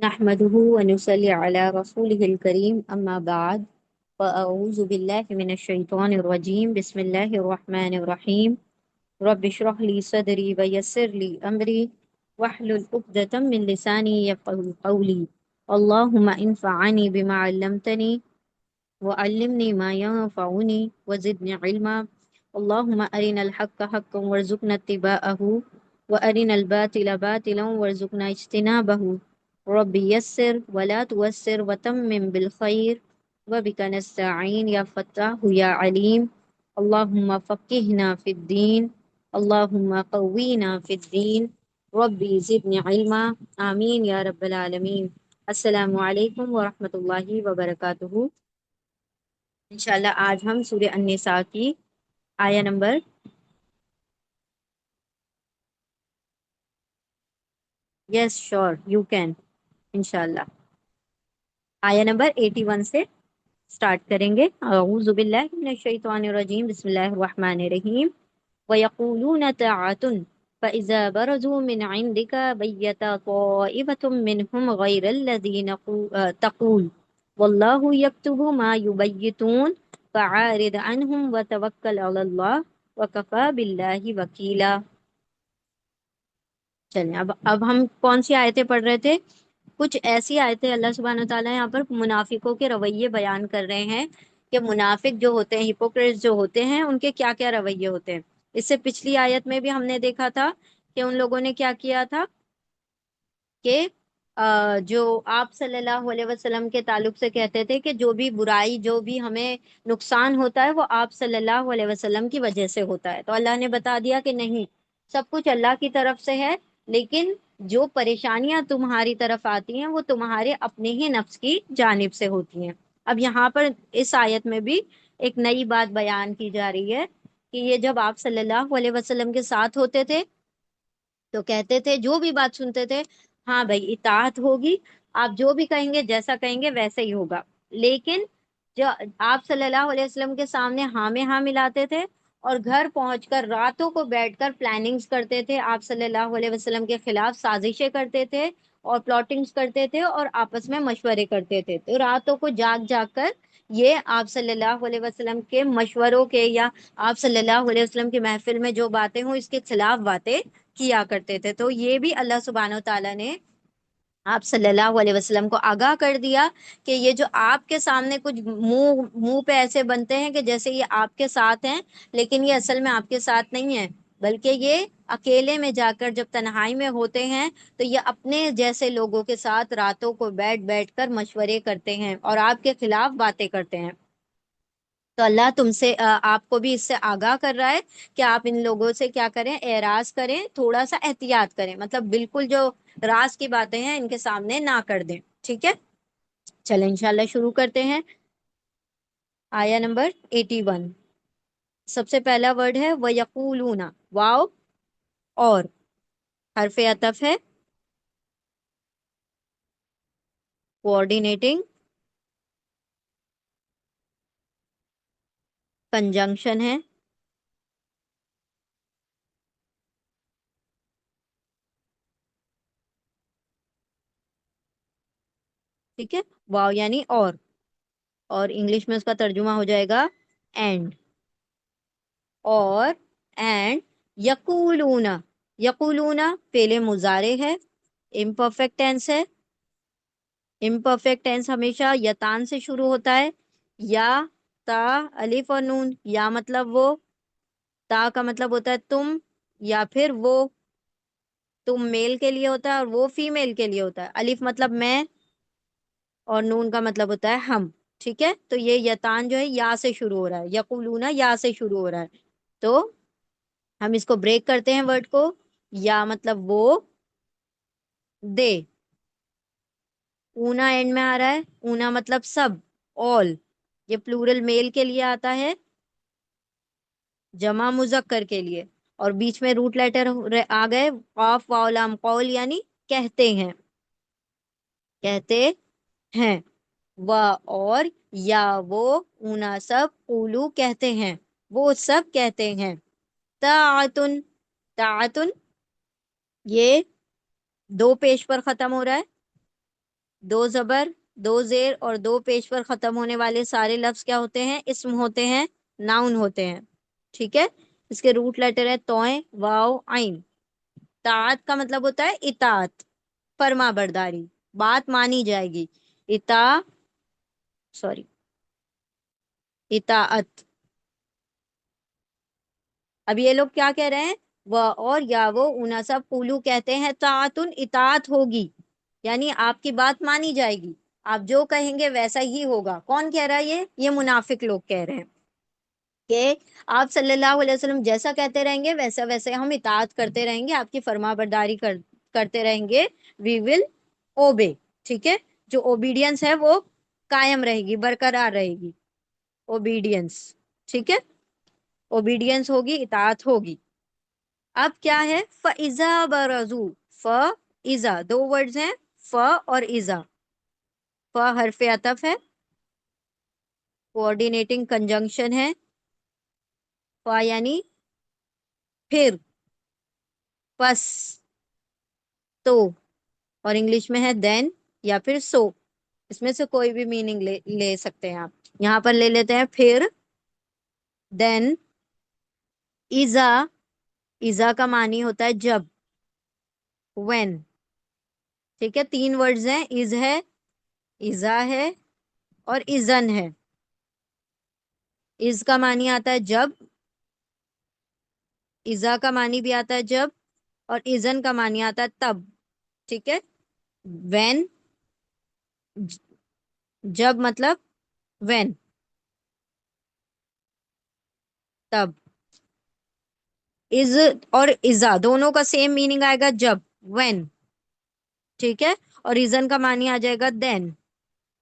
नहमदुहु व नुसल्ली अला रसूलिहिल करीम अम्मा बाद फ़अऊज़ु बिल्लाहि मिनश शैतानिर रजीम बिस्मिल्लाहिर रहमानिर रहीम रब्बि इश्रह ली सदरी व यस्सिर ली अमरी वहलुल उक़दतम मिन लिसानी यफ़क़हू क़ौली अल्लाहुम्मा इन्फ़अनी बिमा अल्लमतनी वअल्लिमनी मा यंफ़अनी वज़िदनी इल्मा अल्लाहुम्मा अरिनल हक़्क़ हक़्क़न वरज़ुक़ना इत्तिबाअहू व अरिनल बातिला बातिलन वरज़ुक़ना इज्तिनाबहू रब्बी यस्सिर वला तुअस्सिर वतम्मिम बिल खैर व बिका नस्तईन या फ़त्ताह या अलीम अल्लाहुम्मा फ़क़्क़िहना फ़िद्दीन अल्लाहुम्मा क़व्वीना फ़िद्दीन रब्बी ज़िदनी इल्मा आमीन या रब्बल आलमीन। अस्सलामु अलैकुम व रहमतुल्लाहि व बरकातुहू। इंशाल्लाह आज हम सूरह अन्निसा की आया number, yes sure you can, इंशाल्लाह आया नंबर 81 से स्टार्ट करेंगे। अऊज़ु बिल्लाहि मिनश शैतानिर रजीम बिस्मिल्लाहिर रहमानिर रहीम व यक़ूलून तआतुन फ़इज़ा बरज़ू मिन इंदिका बय्यता ताइफ़तुम मिनहुम गैरल्लज़ी तक़ूल वल्लाहु यक्तुबु मा युबय्यितून फ़अरिद अन्हुम व तवक्कल अलल्लाह व कफ़ा बिल्लाहि वकीला। चलें, अब हम कौन सी आयतें पढ़ रहे थे? कुछ ऐसी आयतें अल्लाह सुब्हानहू व तआला यहाँ पर मुनाफिकों के रवैये बयान कर रहे हैं कि मुनाफिक जो होते हैं, हिपोक्रेट्स जो होते हैं, उनके क्या क्या रवैये होते हैं। इससे पिछली आयत में भी हमने देखा था कि उन लोगों ने क्या किया था कि जो आप सल्लल्लाहु अलैहि वसल्लम के ताल्लुक से कहते थे कि जो भी बुराई, जो भी हमें नुकसान होता है वो आप सल्लल्लाहु अलैहि वसल्लम की वजह से होता है। तो अल्लाह ने बता दिया कि नहीं, सब कुछ अल्लाह की तरफ से है, लेकिन जो परेशानियां तुम्हारी तरफ आती हैं वो तुम्हारे अपने ही नफ्स की जानिब से होती हैं। अब यहाँ पर इस आयत में भी एक नई बात बयान की जा रही है कि ये जब आप सल्लल्लाहु अलैहि वसल्लम के साथ होते थे तो कहते थे, जो भी बात सुनते थे, हाँ भाई इताअत होगी, आप जो भी कहेंगे, जैसा कहेंगे वैसे ही होगा। लेकिन जो आप सल्लल्लाहु अलैहि वसल्लम के सामने हाँ में हाँ मिलाते थे और घर पहुंचकर रातों को बैठकर प्लानिंग्स करते थे, आप सल्लल्लाहु अलैहि वसल्लम के खिलाफ साजिशें करते थे और प्लॉटिंग्स करते थे और आपस में मशवरे करते थे। तो रातों को जाग जाग कर ये आप सल्लल्लाहु अलैहि वसल्लम के मशवरों के या आप सल्लल्लाहु अलैहि वसल्लम की महफिल में जो बातें हों इसके खिलाफ बातें किया करते थे। तो ये भी अल्लाह सुब्हानहू तआला ने आप सल्लल्लाहु अलैहि वसल्लम को आगाह कर दिया कि ये जो आपके सामने कुछ मुंह मुंह पे ऐसे बनते हैं कि जैसे ये आपके साथ हैं, लेकिन ये असल में आपके साथ नहीं है, बल्कि ये अकेले में जाकर जब तन्हाई में होते हैं तो ये अपने जैसे लोगों के साथ रातों को बैठ बैठ कर मशवरे करते हैं और आपके खिलाफ बातें करते हैं। तो अल्लाह तुमसे आपको भी इससे आगाह कर रहा है कि आप इन लोगों से क्या करें, एराज करें, थोड़ा सा एहतियात करें, मतलब बिल्कुल जो राज की बातें हैं इनके सामने ना कर दें। ठीक है, चलें इंशाल्लाह शुरू करते हैं। आया नंबर 81, सबसे पहला वर्ड है वयकूलूना, वाव और हरफ अतफ है, कोऑर्डिनेटिंग कंजंक्शन है, ठीक है, वाव यानी और इंग्लिश में उसका तर्जुमा हो जाएगा एंड। और एंड यकूलूना, यकूलूना पेले मुजारे है, इम्परफेक्ट टेंस है। इम्परफेक्ट टेंस हमेशा यतान से शुरू होता है, या ता अलिफ और नून, या मतलब वो, ता का मतलब होता है तुम या फिर वो, तुम मेल के लिए होता है और वो फीमेल के लिए होता है। अलिफ मतलब मैं और नून का मतलब होता है हम। ठीक है, तो ये यतान जो है या से शुरू हो रहा है, यकूलूना या से शुरू हो रहा है। तो हम इसको ब्रेक करते हैं वर्ड को, या मतलब वो, दे, ऊना एंड में आ रहा है, ऊना मतलब सब, ऑल, ये प्लूरल मेल के लिए आता है, जमा मुजक्कर के लिए, और बीच में रूट लेटर आ गए, काफ वाव लाम, कौल यानी कहते हैं, कहते हैं, व और या वो, ऊना सब, उलू कहते हैं, वो सब कहते हैं। तातुन, तातुन ये दो पेश पर खत्म हो रहा है, दो जबर, दो जेर और दो पेश पर खत्म होने वाले सारे लफ्ज क्या होते हैं? इस्म होते हैं, नाउन होते हैं। ठीक है, इसके रूट लेटर है तोय, वाव, आइन। ताअत का मतलब होता है इताअत, फर्मा बरदारी, बात मानी जाएगी। इता सॉरी इताअत। अब ये लोग क्या कह रहे हैं? व और या वो उनासा पुलू कहते हैं तातुन, इताअत होगी, यानी आपकी बात मानी जाएगी, आप जो कहेंगे वैसा ही होगा। कौन कह रहा है? ये मुनाफिक लोग कह रहे हैं कि आप सल्लल्लाहु अलैहि वसल्लम जैसा कहते रहेंगे वैसा वैसे हम इताअत करते रहेंगे, आपकी फरमाबरदारी करते रहेंगे। वी विल ओबे। ठीक है, जो ओबीडियंस है वो कायम रहेगी, बरकरार रहेगी, ओबीडियंस। ठीक है, ओबीडियंस होगी, इताअत होगी। अब क्या है? फ़इज़ा बरज़ू। फ इज़ा, दो वर्ड्स हैं, फ और इज़ा। फ हरफ अतफ है, कोऑर्डिनेटिंग कंजंक्शन है। फ यानी फिर, पस, तो, और इंग्लिश में है देन या फिर सो। इसमें से कोई भी मीनिंग ले सकते हैं आप। यहाँ पर ले लेते हैं फिर, देन, इज़ा। इज़ा का मानी होता है जब, व्हेन। ठीक है, तीन वर्ड्स हैं, इज है, इज़ा है और इज़न है। इज का मानी आता है जब, इज़ा का मानी भी आता है जब, और इज़न का मानी आता है तब। ठीक है, व्हेन, जब मतलब व्हेन, तब। इज और इज़ा दोनों का सेम मीनिंग आएगा, जब, व्हेन। ठीक है, और रीजन का मानी आ जाएगा देन,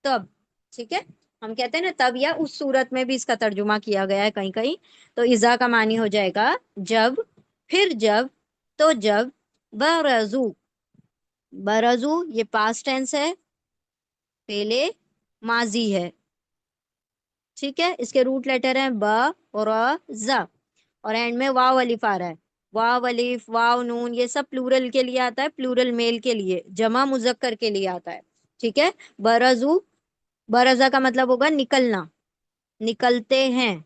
तब। ठीक है, हम कहते हैं ना तब, या उस सूरत में भी इसका तर्जुमा किया गया है कहीं कहीं। तो इज़ा का मानी हो जाएगा जब, फिर जब, तो जब। बरजू, बरजू ये पास्ट टेंस है, पहले माजी है। ठीक है, इसके रूट लेटर हैं ब और ज, और एंड में वाव अलिफ आ रहा है। वाव अलिफ, वाव नून, ये सब प्लूरल के लिए आता है, प्लूरल मेल के लिए, जमा मुजक्कर के लिए आता है। ठीक है, बरजू, बरजा का मतलब होगा निकलना, निकलते हैं।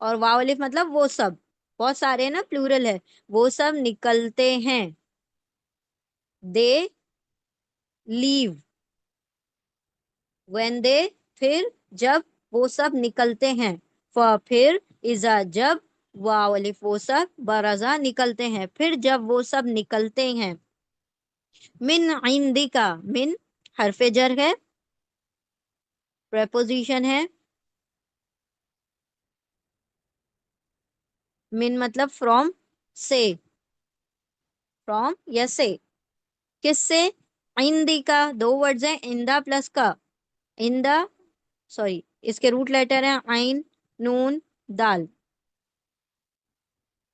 और वाव अलिफ मतलब वो सब, बहुत सारे हैं ना, प्लूरल है, वो सब निकलते हैं। दे लीव, व्हेन दे, फिर जब वो सब निकलते हैं। फिर, इजा जब, वाव अलिफ वो सब, बरजा निकलते हैं, फिर जब वो सब निकलते हैं। मिन इंदिका, मिन हरफे जर है, प्रेपोजिशन है। मिन मतलब फ्रॉम, से, फ्रॉम या से। किससे? इंदिका, दो वर्ड्स हैं, इंदा प्लस का, इंदा, सॉरी, इसके रूट लेटर है आइन, नून, दाल।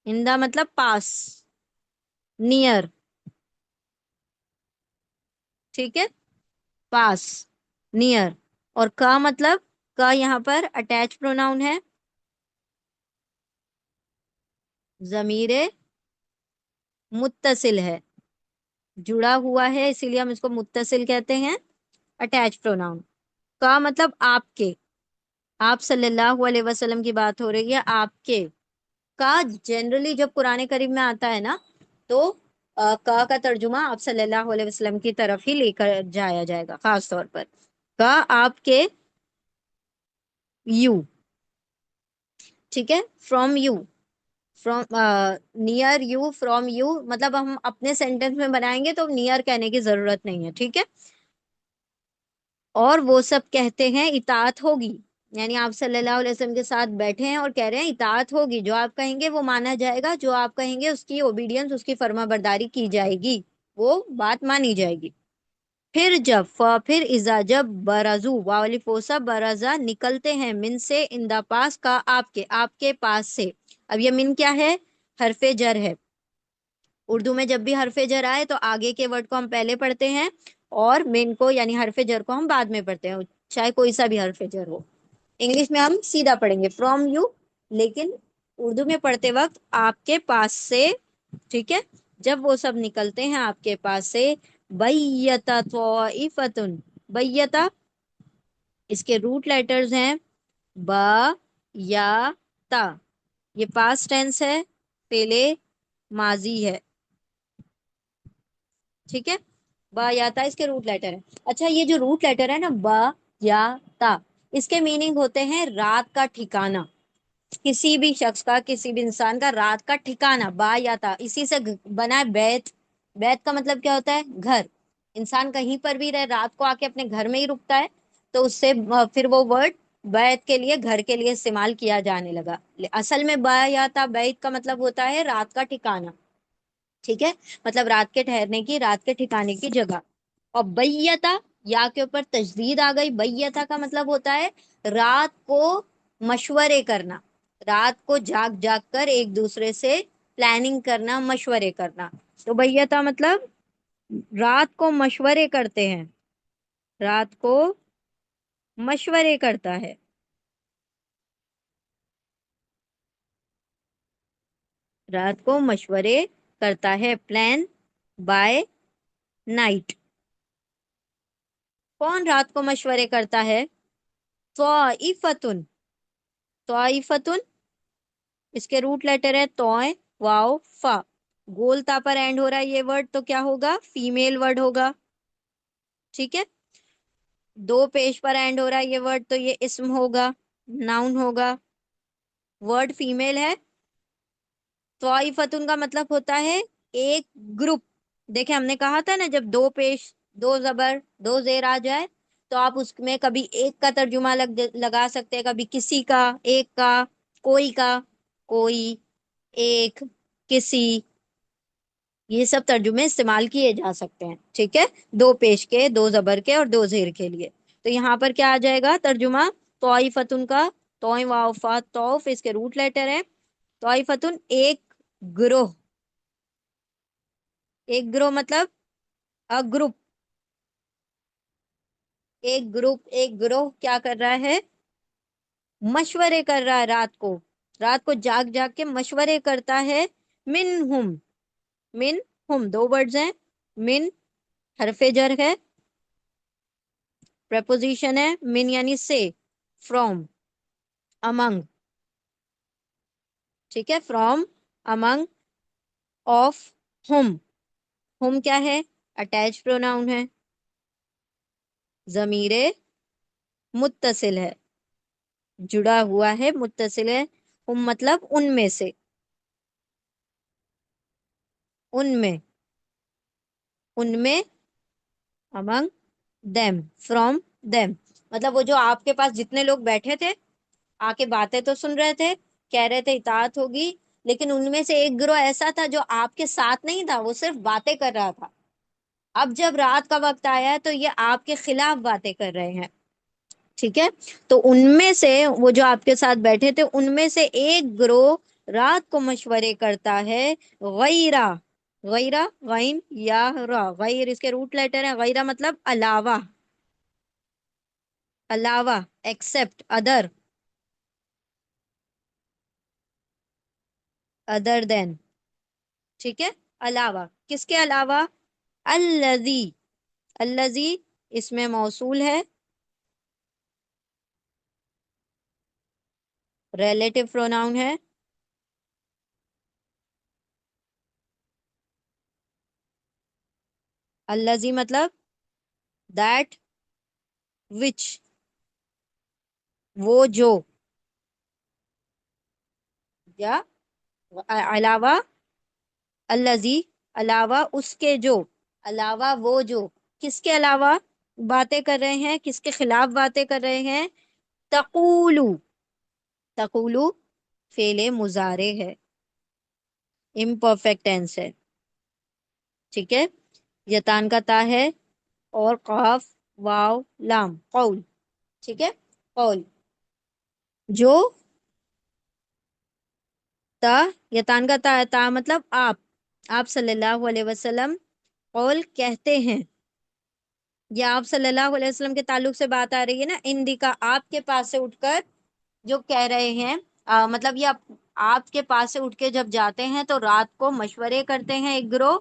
इंदा मतलब पास, नियर। ठीक है, पास, नियर। और का मतलब, का यहाँ पर अटैच प्रोनाउन है, जमीरे मुत्तसिल है, जुड़ा हुआ है, इसीलिए हम इसको मुत्तसिल कहते हैं, अटैच प्रोनाउन। का मतलब आपके, आप सल्लल्लाहु अलैहि वसल्लम की बात हो रही है, आपके। का जनरली जब कुरान करीम में आता है ना, तो का तर्जुमा आप सल्लल्लाहु अलैहि वसल्लम की तरफ ही लेकर जाया जाएगा, खास तौर पर। का आपके, यू। ठीक है, from you, from, near you, from you, मतलब हम अपने सेंटेंस में बनाएंगे तो नियर कहने की जरूरत नहीं है। ठीक है, और वो सब कहते हैं इताअत होगी, यानी आप सल्लल्लाहु अलैहि वसल्लम के साथ बैठे हैं और कह रहे हैं इताअत होगी, जो आप कहेंगे वो माना जाएगा, जो आप कहेंगे उसकी ओबीडियंस, उसकी फर्माबरदारी की जाएगी, वो बात मानी जाएगी। फिर जब, फिर इजा जब, बराजू वाली फोसा, बराजा निकलते हैं, मिन से, इन द पास का, आपके, आपके पास से। अब ये मिन क्या है? हरफे जर है। उर्दू में जब भी हरफे जर आए तो आगे के वर्ड को हम पहले पढ़ते हैं, और मिन को यानी हरफे जर को हम बाद में पढ़ते हैं, चाहे कोई सा भी हरफे जर हो। इंग्लिश में हम सीधा पढ़ेंगे फ्रॉम यू, लेकिन उर्दू में पढ़ते वक्त आपके पास से। ठीक है, जब वो सब निकलते हैं आपके पास से, बैयता तौइफतुन, बैयता, इसके रूट लेटर्स हैं ब, या, ता। ये पास्ट टेंस है, पहले माजी है। ठीक है, ब या ता इसके रूट लेटर है। अच्छा, ये जो रूट लेटर है ना ब या ता, इसके मीनिंग होते हैं रात का ठिकाना। किसी भी शख्स का, किसी भी इंसान का रात का ठिकाना, बा या ता, इसी से बना है बैत। बैत का मतलब क्या होता है? घर। इंसान कहीं पर भी रहे, रात को आके अपने घर में ही रुकता है, तो उससे फिर वो वर्ड बैत के लिए, घर के लिए इस्तेमाल किया जाने लगा। असल में बा या ता बैत का मतलब होता है रात का ठिकाना। ठीक है, मतलब रात के ठहरने की, रात के ठिकाने की जगह। और बैयता, या के ऊपर तजदीद आ गई। बैयता का मतलब होता है रात को मशवरे करना, रात को जाग जाग कर एक दूसरे से प्लानिंग करना, मशवरे करना। तो बैयता मतलब रात को मशवरे करते हैं, रात को मशवरे करता है। रात को मशवरे करता है, प्लान बाय नाइट। कौन रात को मशवरे करता है? तौइफतुन, तौइफतुन, इसके रूट लेटर है तोय, वाओ, फा। गोलता पर एंड हो रहा है ये वर्ड, तो क्या होगा? फीमेल वर्ड होगा। ठीक है, दो पेश पर एंड हो रहा है ये वर्ड, तो ये इस्म होगा, नाउन होगा। वर्ड फीमेल है। तौइफतुन का मतलब होता है एक ग्रुप। देखे, हमने कहा था ना, जब दो पेश, दो जबर, दो जेर आ जाए, तो आप उसमें कभी एक का तर्जुमा लगा सकते हैं, कभी किसी का, एक का, कोई का, कोई, एक, किसी, ये सब तर्जुमे इस्तेमाल किए जा सकते हैं। ठीक है, दो पेश के, दो जबर के और दो जेर के लिए। तो यहाँ पर क्या आ जाएगा तर्जुमा? तौइफतुन का, तोय वाफा तौफ इसके रूट लेटर है। तौइफतुन एक ग्रोह, एक ग्रोह मतलब अ ग्रुप। एक ग्रुप, एक ग्रोह क्या कर रहा है? मशवरे कर रहा है रात को, रात को जाग जाग के मशवरे करता है। मिन हुम, मिन हुम दो वर्ड्स हैं। मिन हरफे जर है, प्रपोजिशन है। मिन यानी से, फ्रॉम, अमंग। ठीक है, फ्रॉम, अमंग, ऑफ, हुम क्या है? अटैच प्रोनाउन है, जमीरे मुत्तसिल है, जुड़ा हुआ है, मुत्तसिल है। हुम मतलब उनमें से, उनमें, उनमें, अमंग देम, फ्रॉम देम, मतलब वो जो आपके पास जितने लोग बैठे थे, आके बातें तो सुन रहे थे, कह रहे थे इताअत होगी, लेकिन उनमें से एक गिरोह ऐसा था जो आपके साथ नहीं था, वो सिर्फ बातें कर रहा था। अब जब रात का वक्त आया है तो ये आपके खिलाफ बातें कर रहे हैं। ठीक है, तो उनमें से, वो जो आपके साथ बैठे थे उनमें से एक गिरोह रात को मशवरे करता है। गैरा, गैरा, गैन या रा, गैर इसके रूट लेटर है। गैरा मतलब अलावा, अलावा, एक्सेप्ट, अदर, अदर देन। ठीक है, अलावा, किसके अलावा? अल्लजी, अल्लजी इसमें मौसूल है, रिलेटिव प्रोनाउन है। अल्लजी मतलब दैट विच, वो जो, या अलावा, अल्लजी अलावा उसके जो, अलावा वो जो, किसके अलावा बातें कर रहे हैं, किसके खिलाफ बातें कर रहे हैं? तकूलू, तकूलू फेले मुजारे है, इम्परफेक्ट टेंस है। ठीक है, यतान का ता है, और कॉफ, वाव, लाम, कौल। ठीक है, कौल, जो, ता, यतान का ता मतलब आप सल्लल्लाहु अलैहि वसल्लम कौल कहते हैं, या आप सल्लल्लाहु अलैहि वसल्लम के ताल्लुक से बात आ रही है ना, इंदिका आपके पास से उठकर जो कह रहे हैं, मतलब ये आपके पास से उठ के जब जाते हैं तो रात को मशवरे करते हैं एक ग्रोह,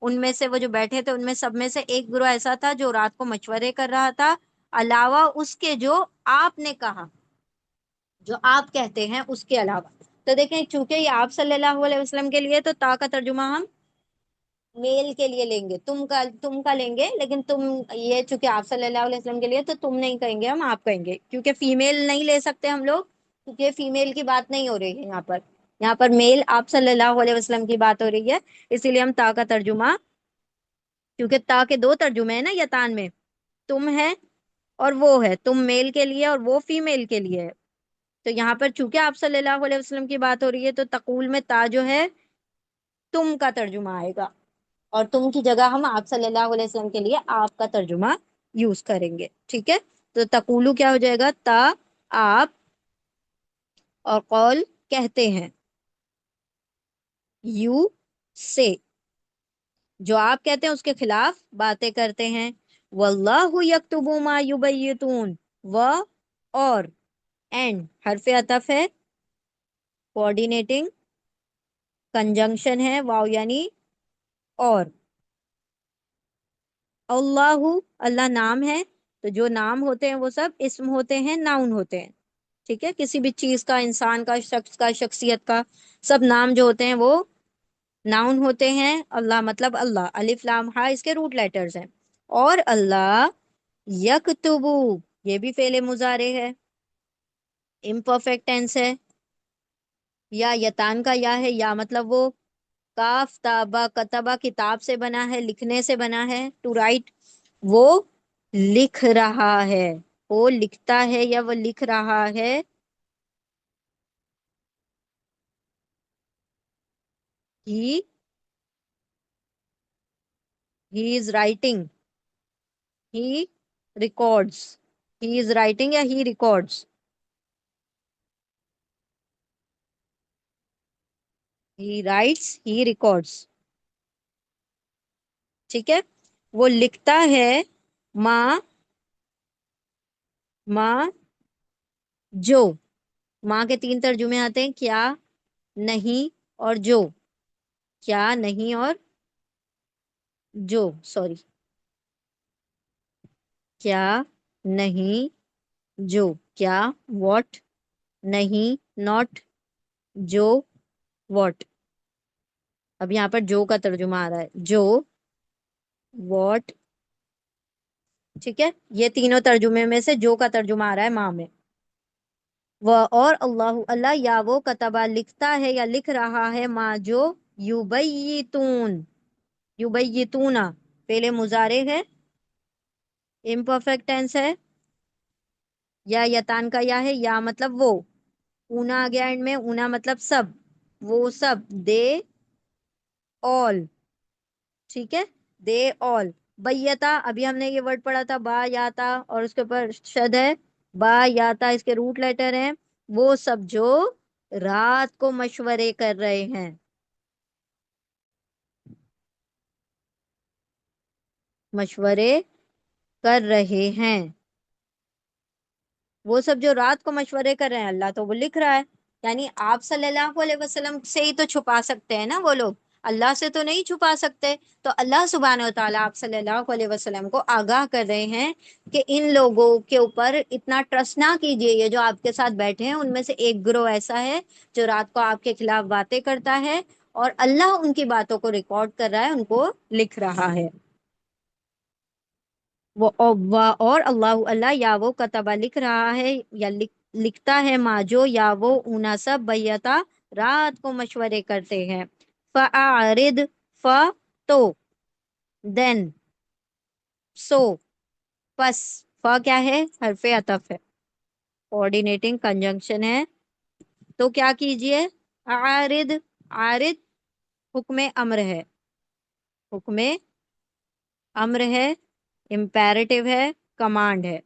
ان میں سے وہ جو بیٹھے تھے ان میں سب میں سے ایک گروہ ایسا تھا جو رات کو مشورے کر رہا تھا، علاوہ اس کے جو آپ نے کہا، جو آپ کہتے ہیں اس کے علاوہ۔ تو دیکھیں چونکہ یہ آپ صلی اللہ علیہ وسلم کے لیے، تو تا کا ترجمہ ہم میل کے لیے لیں گے، تم کا لیں گے، لیکن تم یہ چونکہ آپ صلی اللہ علیہ وسلم کے لیے تو تم نہیں کہیں گے، ہم آپ کہیں گے، کیونکہ فیمیل نہیں لے سکتے ہم لوگ، کیونکہ فیمیل کی بات نہیں ہو رہی ہے یہاں پر، یہاں پر میل آپ صلی اللہ علیہ وسلم کی بات ہو رہی ہے، اسی لیے ہم تا کا ترجمہ، کیونکہ تا کے دو ترجمے ہیں نا یتان میں، تم ہے اور وہ ہے، تم میل کے لیے اور وہ فیمیل کے لیے ہے، تو یہاں پر چونکہ آپ صلی اللہ علیہ وسلم کی بات ہو رہی ہے تو تقول میں تا جو ہے تم کا ترجمہ آئے گا، اور تم کی جگہ ہم آپ صلی اللہ علیہ وسلم کے لیے آپ کا ترجمہ یوز کریں گے، ٹھیک ہے؟ تو تقولو کیا ہو جائے گا؟ تا آپ، اور قول کہتے ہیں، یو سے جو آپ کہتے ہیں اس کے خلاف باتیں کرتے ہیں، واللہ یکتب ما یبیتون، و اور اینڈ حرف عطف ہے، کوآرڈینیٹنگ کنجنکشن ہے، واو یعنی اور، اللہ اللہ نام ہے، تو جو نام ہوتے ہیں وہ سب اسم ہوتے ہیں، ناؤن ہوتے ہیں، ٹھیک ہے؟ کسی بھی چیز کا، انسان کا، شخص کا، شخصیت کا، سب نام جو ہوتے ہیں وہ ناؤن ہوتے ہیں، اللہ مطلب اللہ، الف لام ہا اس کے روٹ لیٹرز ہیں، اور اللہ یکتبو یہ بھی فعل مضارع ہے، امپرفیکٹ ٹینس ہے، یا یتان کا یا ہے، یا مطلب وہ، کاف تابا کتبا کتاب سے بنا ہے، لکھنے سے بنا ہے، ٹو رائٹ، وہ لکھ رہا ہے، وہ لکھتا ہے یا وہ لکھ رہا ہے، he is writing, he records, he is writing یا he records, he writes, he records, ٹھیک ہے؟ وہ لکھتا ہے، ماں، ماں جو، ماں کے تین ترجمے آتے ہیں، کیا، نہیں اور جو، کیا، نہیں اور جو، سوری، کیا، نہیں، جو، کیا واٹ، نہیں ناٹ، جو واٹ، اب یہاں پر جو کا ترجمہ آ رہا ہے، جو واٹ، ٹھیک ہے؟ یہ تینوں ترجمے میں سے جو کا ترجمہ آ رہا ہے ماں میں، وہ اور اللہ اللہ یا وہ کتبہ لکھتا ہے یا لکھ رہا ہے، ماں جو یبیتون، یبیتونا فعل مضارع ہے، امپرفیکٹ ٹینس ہے، یا یتان کا یا ہے، یا مطلب وہ، اونا آ گیا اینڈ میں، اونا مطلب سب، وہ سب، دے آل، ٹھیک ہے؟ دے آل، بیتا ابھی ہم نے یہ ورڈ پڑھا تھا، با یاتا، اور اس کے اوپر شد ہے، با یاتا اس کے روٹ لیٹر ہیں، وہ سب جو رات کو مشورے کر رہے ہیں، مشورے کر رہے ہیں، وہ سب جو رات کو مشورے کر رہے ہیں، اللہ تو وہ لکھ رہا ہے، یعنی آپ صلی اللہ علیہ وسلم سے ہی تو چھپا سکتے ہیں نا وہ لوگ، اللہ سے تو نہیں چھپا سکتے، تو اللہ سبحانہ و تعالیٰ آپ صلی اللہ علیہ وسلم کو آگاہ کر رہے ہیں کہ ان لوگوں کے اوپر اتنا ٹرسٹ نہ کیجیے، یہ جو آپ کے ساتھ بیٹھے ہیں ان میں سے ایک گروہ ایسا ہے جو رات کو آپ کے خلاف باتیں کرتا ہے، اور اللہ ان کی باتوں کو ریکارڈ کر رہا ہے، ان کو لکھ رہا ہے، وہ اور اللہ اللہ یا وہ کتبہ لکھ رہا ہے یا لکھتا ہے، ما جو یا وہ اونا سب بیتا رات کو مشورے کرتے ہیں، فَأَعْرِضْ ف تو، دین سو، پس، فا کیا ہے؟ حرف عطف ہے، کوآرڈینیٹنگ کنجنکشن ہے، تو کیا کیجئے؟ عارض، عارض حکم امر ہے، حکم امر ہے، امپیریٹو ہے، کمانڈ ہے،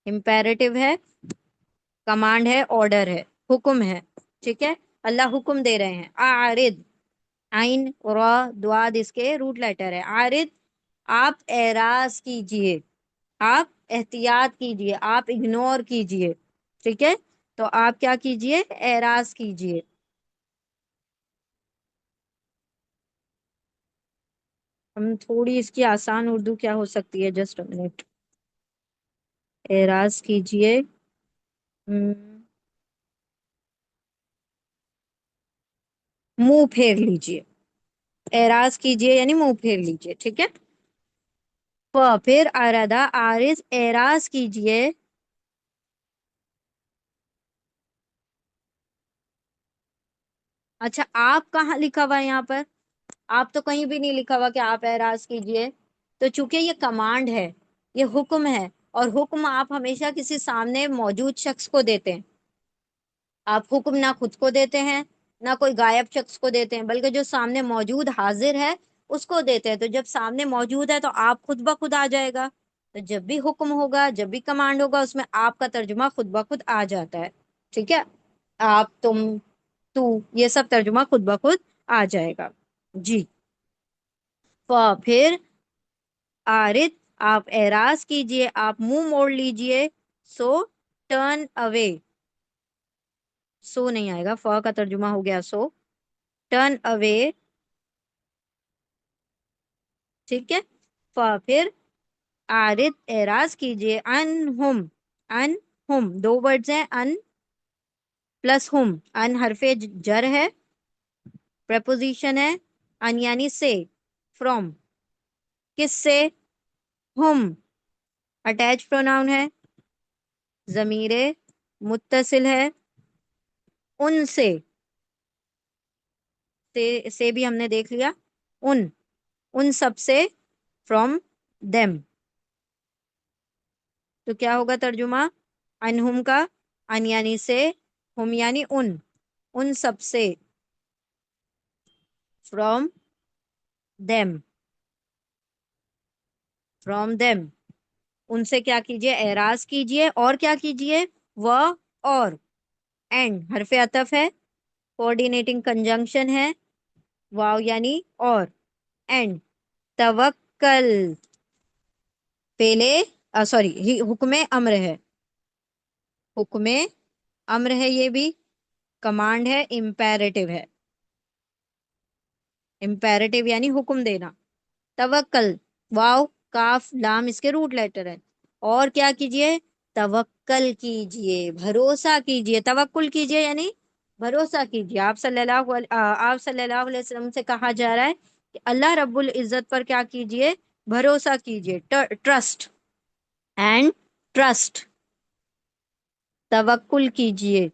امپیریٹو ہے، کمانڈ ہے، آرڈر ہے، حکم ہے، ٹھیک ہے؟ اللہ حکم دے رہے ہیں، عارض، عین را دواد اس کے روٹ لیٹر ہے، عارض آپ اعراض کیجئے، آپ احتیاط کیجئے، آپ اگنور کیجئے، ٹھیک ہے؟ تو آپ کیا کیجئے؟ اعراض کیجئے، ہم تھوڑی اس کی آسان اردو کیا ہو سکتی ہے، جسٹ منٹ، اعراض کیجئے، منہ پھیر لیجئے، اعراض کیجئے یعنی منہ پھیر لیجئے، ٹھیک ہے۔ پھر ارادہ عارض اعراض کیجئے، اچھا آپ کہاں لکھا ہوا ہے یہاں پر؟ آپ تو کہیں بھی نہیں لکھا ہوا کہ آپ اعراض کیجئے، تو چونکہ یہ کمانڈ ہے، یہ حکم ہے، اور حکم آپ ہمیشہ کسی سامنے موجود شخص کو دیتے ہیں۔ آپ حکم نہ خود کو دیتے ہیں، نہ کوئی غائب شخص کو دیتے ہیں، بلکہ جو سامنے موجود حاضر ہے اس کو دیتے ہیں۔ تو جب سامنے موجود ہے تو آپ خود بخود آ جائے گا، تو جب بھی حکم ہوگا، جب بھی کمانڈ ہوگا، اس میں آپ کا ترجمہ خود بخود آ جاتا ہے، ٹھیک ہے۔ آپ، تم، تو، یہ سب ترجمہ خود بخود آ جائے گا، جی۔ پھر عارض، آپ اعراض کیجئے، آپ منہ موڑ لیجئے، سو ٹرن اوے، سو نہیں آئے گا، فا کا ترجمہ ہو گیا سو، ٹرن اوے، ٹھیک ہے۔ پھر عارض اعراض کیجئے، ان ہم دو ورڈز ہیں، ان پلس ہم، ان حرف جر ہے، پریپوزیشن ہے، ان یعنی سے، فرام، کس سے؟ ہم اٹیچ پروناؤن ہے، ضمیر متصل ہے، ان سے بھی ہم نے دیکھ لیا، ان سب سے، فرام دیم، تو کیا ہوگا ترجمہ انہم کا؟ ان یعنی سے، ہم یعنی ان سب سے، فرام دیم، فرام دیم، ان سے کیا کیجئے؟ اعراض کیجئے، اور کیا کیجئے؟ اور اینڈ حرف عطف ہے، کوآرڈینیٹنگ کنجنکشن ہے، واو یعنی اور، اینڈ توکل، پہلے سوری حکم امر ہے، حکم امر ہے، یہ بھی کمانڈ ہے، امپیریٹو ہے، امپیریٹو یعنی حکم دینا، توکل، واو کاف لام اس کے روٹ لیٹر ہے، اور کیا کیجئے؟ توکل کیجئے، بھروسہ کیجئے، توکل کیجئے یعنی بھروسہ کیجئے۔ آپ صلی اللہ علیہ وسلم سے کہا جا رہا ہے کہ اللہ رب العزت پر کیا کیجئے؟ بھروسہ کیجئے، ٹرسٹ اینڈ ٹرسٹ، توکل کیجئے،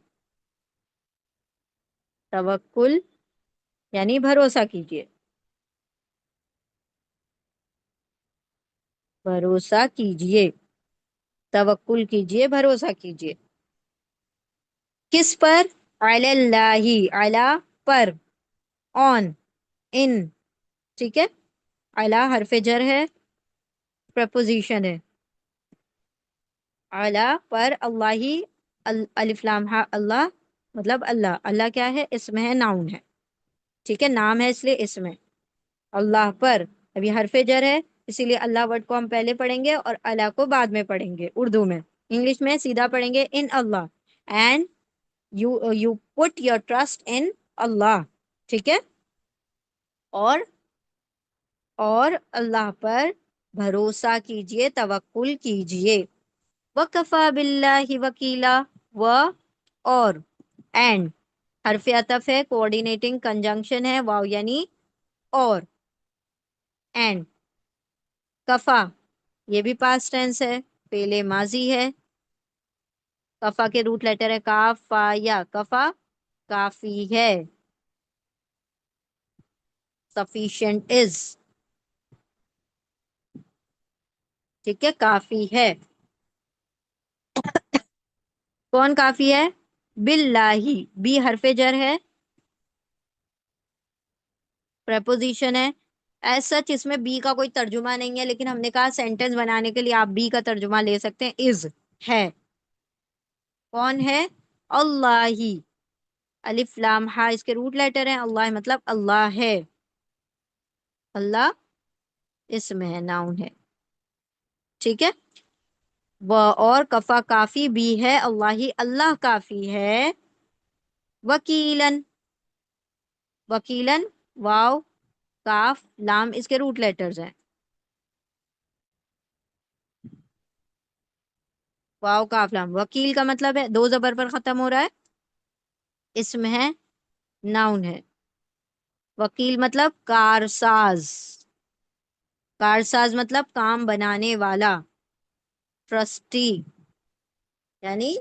توکل یعنی بھروسہ کیجئے، بھروسہ کیجئے، توکل کیجئے، بھروسہ کیجئے، کس پر؟ علی اللہ، علی پر، آن، ان، ٹھیک ہے۔ علی حرف جر ہے، پریپوزیشن ہے، علی پر، اللہ، الف لام ہا، اللہ مطلب اللہ، اللہ کیا ہے؟ اسم ہے، ناؤن ہے، ٹھیک ہے، نام ہے اس لیے اسم ہے، اللہ پر، ابھی حرف جر ہے اسی لیے اللہ ورڈ کو ہم پہلے پڑھیں گے اور اللہ کو بعد میں پڑھیں گے، اردو میں، انگلش میں سیدھا پڑھیں گے in Allah, and you put your trust in Allah, ٹھیک ہے، اور اللہ پر بھروسہ کیجئے، توکل کیجئے، وکفی باللہ وکیلا، اور اینڈ حرف عطف ہے، کوآرڈینیٹنگ کنجنکشن ہے، واو یعنی اور، اینڈ کفا، یہ بھی پاسٹ ٹینس ہے، پہلے ماضی ہے، کفا کے روٹ لیٹر ہے کاف فا یا، کفا کافی ہے، sufficient is، ٹھیک ہے، کافی ہے، کون کافی ہے؟ باللہ، بی حرف جر ہے، پریپوزیشن ہے، ایز سچ اس میں بی کا کوئی ترجمہ نہیں ہے، لیکن ہم نے کہا سینٹینس بنانے کے لیے آپ بی کا ترجمہ لے سکتے ہیں، از ہے، کون ہے؟ اللہ، الف لام ہا اس کے روٹ لیٹر ہیں، اللہ مطلب اللہ ہے، اللہ اسم ہے، ناؤن ہے، ٹھیک ہے، اور کفا کافی بھی ہے، اللہ کافی ہے، وکیلن، وکیلن، واو काफ लाम इसके रूट लेटर्स हैं। वाव काफ लाम। वकील का मतलब है, दो जबर पर खत्म हो रहा है, इसम है, नाउन है। वकील मतलब कारसाज, कारसाज मतलब काम बनाने वाला, ट्रस्टी। यानी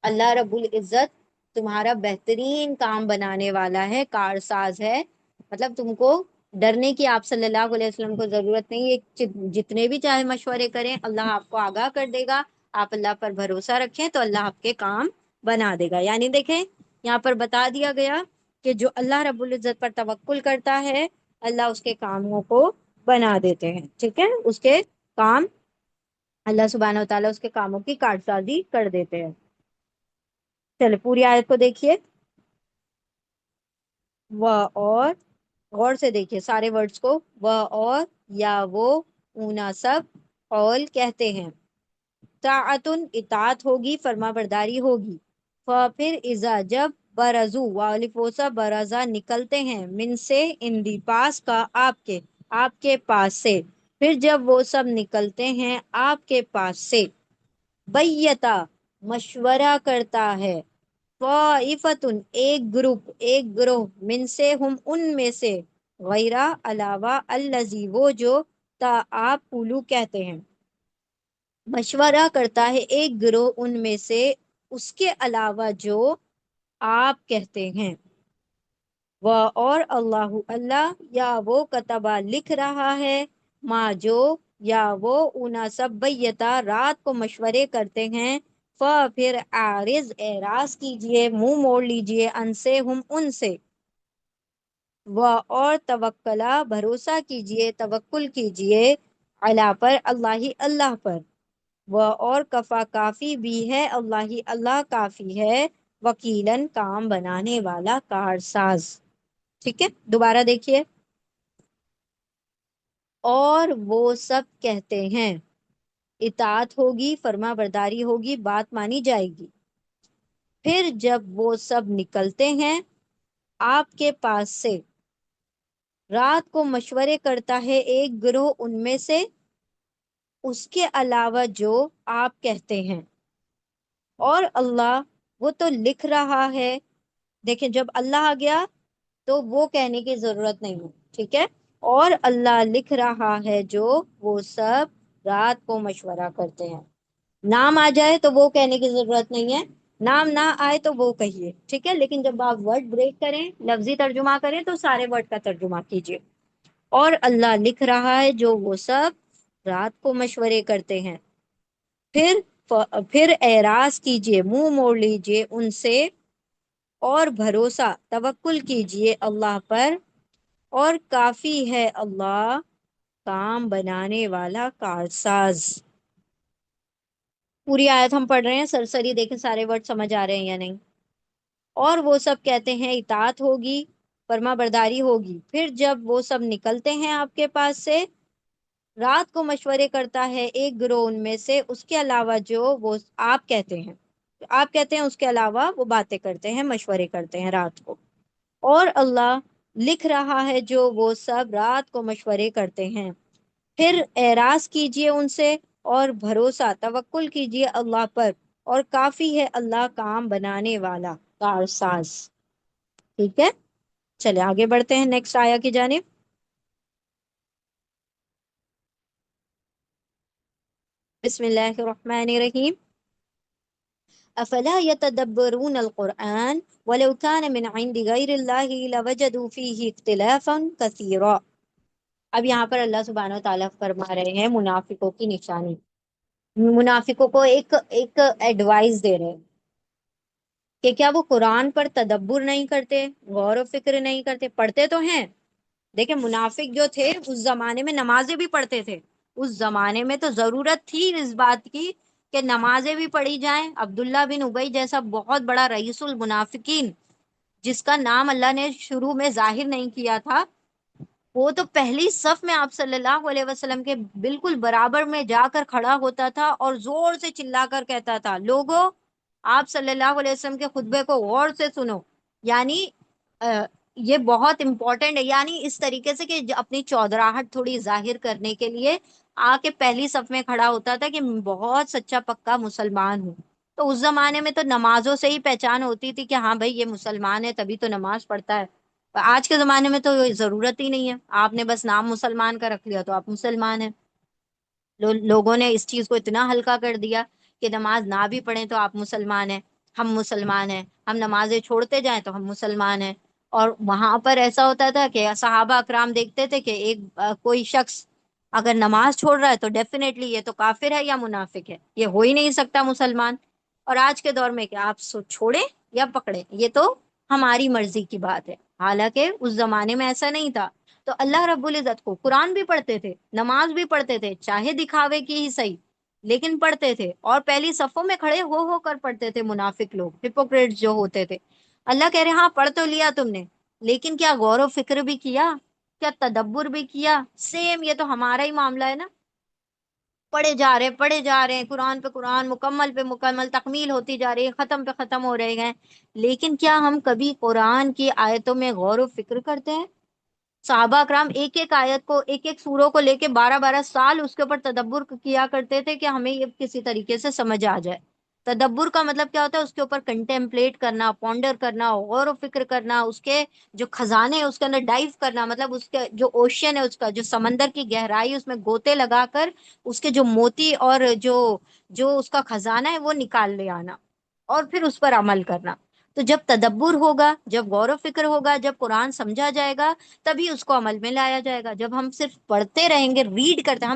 अल्लाह रब्बुल इज्जत तुम्हारा बेहतरीन काम बनाने वाला है, कारसाज है। मतलब तुमको डरने की आप सल्लल्लाहु अलैहि वसल्लम को जरूरत नहीं है। जितने भी चाहे मशवरे करें, अल्लाह आपको आगाह कर देगा। आप अल्लाह पर भरोसा रखें तो अल्लाह आपके काम बना देगा। यानी देखें, यहाँ पर बता दिया गया कि जो अल्लाह रब्बुल इज्जत पर तवक्कुल करता है, अल्लाह उसके कामों को बना देते हैं। ठीक है, उसके काम, अल्लाह सुब्हानहू व तआला उसके कामों की कारसाजी कर देते हैं। चले पूरी आयत को देखिए। वह और, गौर से देखिए सारे वर्ड्स को। वह और, या वो, ऊना सब, कौल कहते हैं। ताअतुन इतात होगी, फर्मा बरदारी होगी। फिर इजा जब, बरजू वालिफोसा बरजा निकलते हैं, मिन से इन दी पास का, आपके, आपके पास से। फिर जब वो सब निकलते हैं आपके पास से, बैयता मशवरा करता है, फ़ाइफ़तुन एक ग्रुप, एक ग्रोह, मिन से हम उनमें से, गैरा अलावा, अल्लजी वो जो, ता आप उलू कहते हैं। मशवरा करता है एक ग्रोह उनमें से, उसके अलावा जो आप कहते हैं। वह और अल्लाह अल्लाह, या वो कतबा लिख रहा है, माँ जो, या वो उना सब बैयता रात को मशवरे करते हैं। फिर आरिज एराज कीजिए, मुंह मोड़ लीजिए, अनसे हम उनसे। वह और तवक्कला भरोसा कीजिए, तवक्कुल कीजिए, अला पर अल्लाह ही अल्लाह पर। वह और कफा काफी भी है, अल्लाह ही अल्लाह काफी है, वकीलन काम बनाने वाला, कारसाज। ठीक है, दोबारा देखिए। और वो सब कहते हैं, इतात होगी, फर्मा बरदारी होगी, बात मानी जाएगी। फिर जब वो सब निकलते हैं आपके पास से, रात को मशवरे करता है एक गिरोह उनमें से, उसके अलावा जो आप कहते हैं। और अल्लाह वो तो लिख रहा है। देखें, जब अल्लाह आ गया तो वो कहने की जरूरत नहीं है। ठीक है, और अल्लाह लिख रहा है जो वो सब रात को मशवरा करते हैं। नाम आ जाए तो वो कहने की जरूरत नहीं है, नाम ना आए तो वो कहिए। ठीक है, लेकिन जब आप वर्ड ब्रेक करें, लफ्जी तर्जुमा करें, तो सारे वर्ड का तर्जुमा कीजिए। और अल्लाह लिख रहा है जो वो सब रात को मशवरे करते हैं। फिर फिर एराज कीजिए, मुंह मोड़ लीजिए उनसे, और भरोसा तवक्कुल कीजिए अल्लाह पर, और काफी है अल्लाह काम बनाने वाला, कारसाज। पूरी आयत हम पढ़ रहे हैं सरसरी, देखें सारे वर्ड समझ आ रहे हैं या नहीं। और वो सब कहते हैं, इतात होगी, फर्मा बरदारी होगी। फिर जब वो सब निकलते हैं आपके पास से, रात को मशवरे करता है एक गिरोह उनमें से, उसके अलावा जो वो आप कहते हैं, आप कहते हैं उसके अलावा वो बातें करते हैं, मशवरे करते हैं रात को। और अल्लाह लिख रहा है जो वो सब रात को मशवरे करते हैं। फिर एराज कीजिए उनसे, और भरोसा तवक्कुल कीजिए अल्लाह पर, और काफी है अल्लाह काम बनाने वाला, कारसाज। ठीक है, चले आगे बढ़ते हैं नेक्स्ट आया की जानिब। बिस्मिल्लाहिर्रहमानिर्रहीम। अफला यतदब्बरून अलकुरआन वलौ कान मिन इंदि गैरिल्लाहि लवजदू फीहि इख्तिलाफन कसीरा। अब यहाँ पर अल्लाह सुब्हानहू व तआला फरमा रहे हैं मुनाफिकों की निशानी। मुनाफिकों को एक एक एडवाइस दे रहे हैं कि क्या वो कुरान पर तदब्बुर नहीं करते, गौर व फिक्र नहीं करते। पढ़ते तो हैं, देखिए मुनाफिक जो थे उस जमाने में नमाजें भी पढ़ते थे। उस जमाने में तो जरूरत थी इस बात की कि नमाजें भी पढ़ी जाएं। अब्दुल्ला बिन उबई जैसा बहुत बड़ा रईसुल मुनाफिकीन, जिसका नाम अल्लाह ने शुरू में जाहिर नहीं किया था, वो तो पहली सफ में आप सल्लल्लाहु अलैहि वसल्लम के बिल्कुल बराबर में जाकर खड़ा होता था और जोर से चिल्लाकर कहता था, लोगों, आप सल्लल्लाहु अलैहि वसल्लम के खुतबे को गौर से सुनो। यानी یہ بہت امپورٹنٹ ہے، یعنی اس طریقے سے کہ اپنی چودراہٹ تھوڑی ظاہر کرنے کے لیے آ کے پہلی صف میں کھڑا ہوتا تھا کہ بہت سچا پکا مسلمان ہوں۔ تو اس زمانے میں تو نمازوں سے ہی پہچان ہوتی تھی کہ ہاں بھائی یہ مسلمان ہے، تبھی تو نماز پڑھتا ہے۔ پر آج کے زمانے میں تو ضرورت ہی نہیں ہے، آپ نے بس نام مسلمان کا رکھ لیا تو آپ مسلمان ہیں۔ لوگوں نے اس چیز کو اتنا ہلکا کر دیا کہ نماز نہ بھی پڑھیں تو آپ مسلمان ہیں، ہم مسلمان ہیں، ہم نمازیں چھوڑتے جائیں تو ہم مسلمان ہیں۔ اور وہاں پر ایسا ہوتا تھا کہ صحابہ اکرام دیکھتے تھے کہ ایک کوئی شخص اگر نماز چھوڑ رہا ہے تو ڈیفینیٹلی یہ تو کافر ہے یا منافق ہے، یہ ہو ہی نہیں سکتا مسلمان۔ اور آج کے دور میں کہ آپ چھوڑیں یا پکڑیں یہ تو ہماری مرضی کی بات ہے، حالانکہ اس زمانے میں ایسا نہیں تھا۔ تو اللہ رب العزت کو قرآن بھی پڑھتے تھے، نماز بھی پڑھتے تھے، چاہے دکھاوے کی ہی صحیح، لیکن پڑھتے تھے، اور پہلی صفوں میں کھڑے ہو کر پڑھتے تھے منافق لوگ، ہپوکریٹس جو ہوتے تھے۔ اللہ کہہ رہے ہاں پڑھ تو لیا تم نے، لیکن کیا غور و فکر بھی کیا؟ کیا تدبر بھی کیا؟ سیم یہ تو ہمارا ہی معاملہ ہے نا، پڑھے جا رہے ہیں قرآن پہ قرآن، مکمل پہ مکمل، تکمیل ہوتی جا رہی ہے، ختم پہ ختم ہو رہے ہیں، لیکن کیا ہم کبھی قرآن کی آیتوں میں غور و فکر کرتے ہیں؟ صحابہ اکرام ایک ایک آیت کو، ایک ایک سوروں کو لے کے 12 12 سال اس کے اوپر تدبر کیا کرتے تھے کہ ہمیں یہ کسی طریقے سے سمجھ آ جائے۔ تدبر کا مطلب کیا ہوتا ہے؟ اس کے اوپر کنٹمپلیٹ کرنا، پونڈر کرنا، غور و فکر کرنا، اس کے جو خزانے ہیں اس کے اندر ڈائیو کرنا، مطلب اس کے جو اوشین ہے، اس کا جو سمندر کی گہرائی، اس میں گوتے لگا کر اس کے جو موتی اور جو جو اس کا خزانہ ہے وہ نکال لے آنا، اور پھر اس پر عمل کرنا۔ تو جب تدبر ہوگا، جب غور و فکر ہوگا، جب قرآن سمجھا جائے گا، تبھی اس کو عمل میں لایا جائے گا۔ جب ہم صرف پڑھتے رہیں گے، ریڈ کرتے ہیں،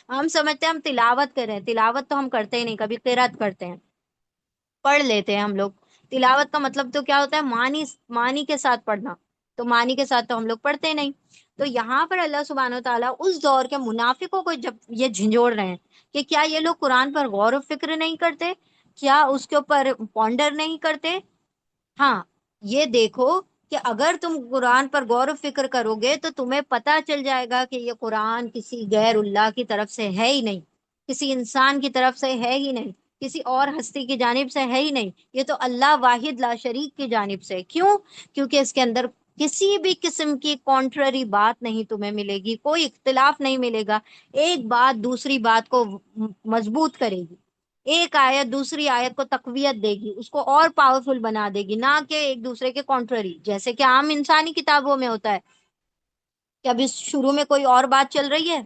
ہم سمجھتے ہیں ہم تلاوت کر رہے ہیں، تلاوت تو ہم کرتے ہی نہیں، کبھی قرات کرتے ہیں، پڑھ لیتے ہیں ہم لوگ۔ تلاوت کا مطلب تو کیا ہوتا ہے؟ معنی، معنی کے ساتھ پڑھنا، تو معنی کے ساتھ تو ہم لوگ پڑھتے نہیں۔ تو یہاں پر اللہ سبحانہ و تعالیٰ اس دور کے منافقوں کو جب یہ جھنجھوڑ رہے ہیں کہ کیا یہ لوگ قرآن پر غور و فکر نہیں کرتے، کیا اس کے اوپر پونڈر نہیں کرتے؟ ہاں، یہ دیکھو کہ اگر تم قرآن پر غور و فکر کرو گے تو تمہیں پتہ چل جائے گا کہ یہ قرآن کسی غیر اللہ کی طرف سے ہے ہی نہیں، کسی انسان کی طرف سے ہے ہی نہیں، کسی اور ہستی کی جانب سے ہے ہی نہیں، یہ تو اللہ واحد لا شریک کی جانب سے۔ کیوں؟ کیونکہ اس کے اندر کسی بھی قسم کی کانٹرری بات نہیں تمہیں ملے گی، کوئی اختلاف نہیں ملے گا، ایک بات دوسری بات کو مضبوط کرے گی، ایک آیت دوسری آیت کو تقویت دے گی، اس کو اور پاورفل بنا دے گی، نہ کہ ایک دوسرے کے کانٹرری، جیسے کہ عام انسانی کتابوں میں ہوتا ہے کہ ابھی شروع میں کوئی اور بات چل رہی ہے،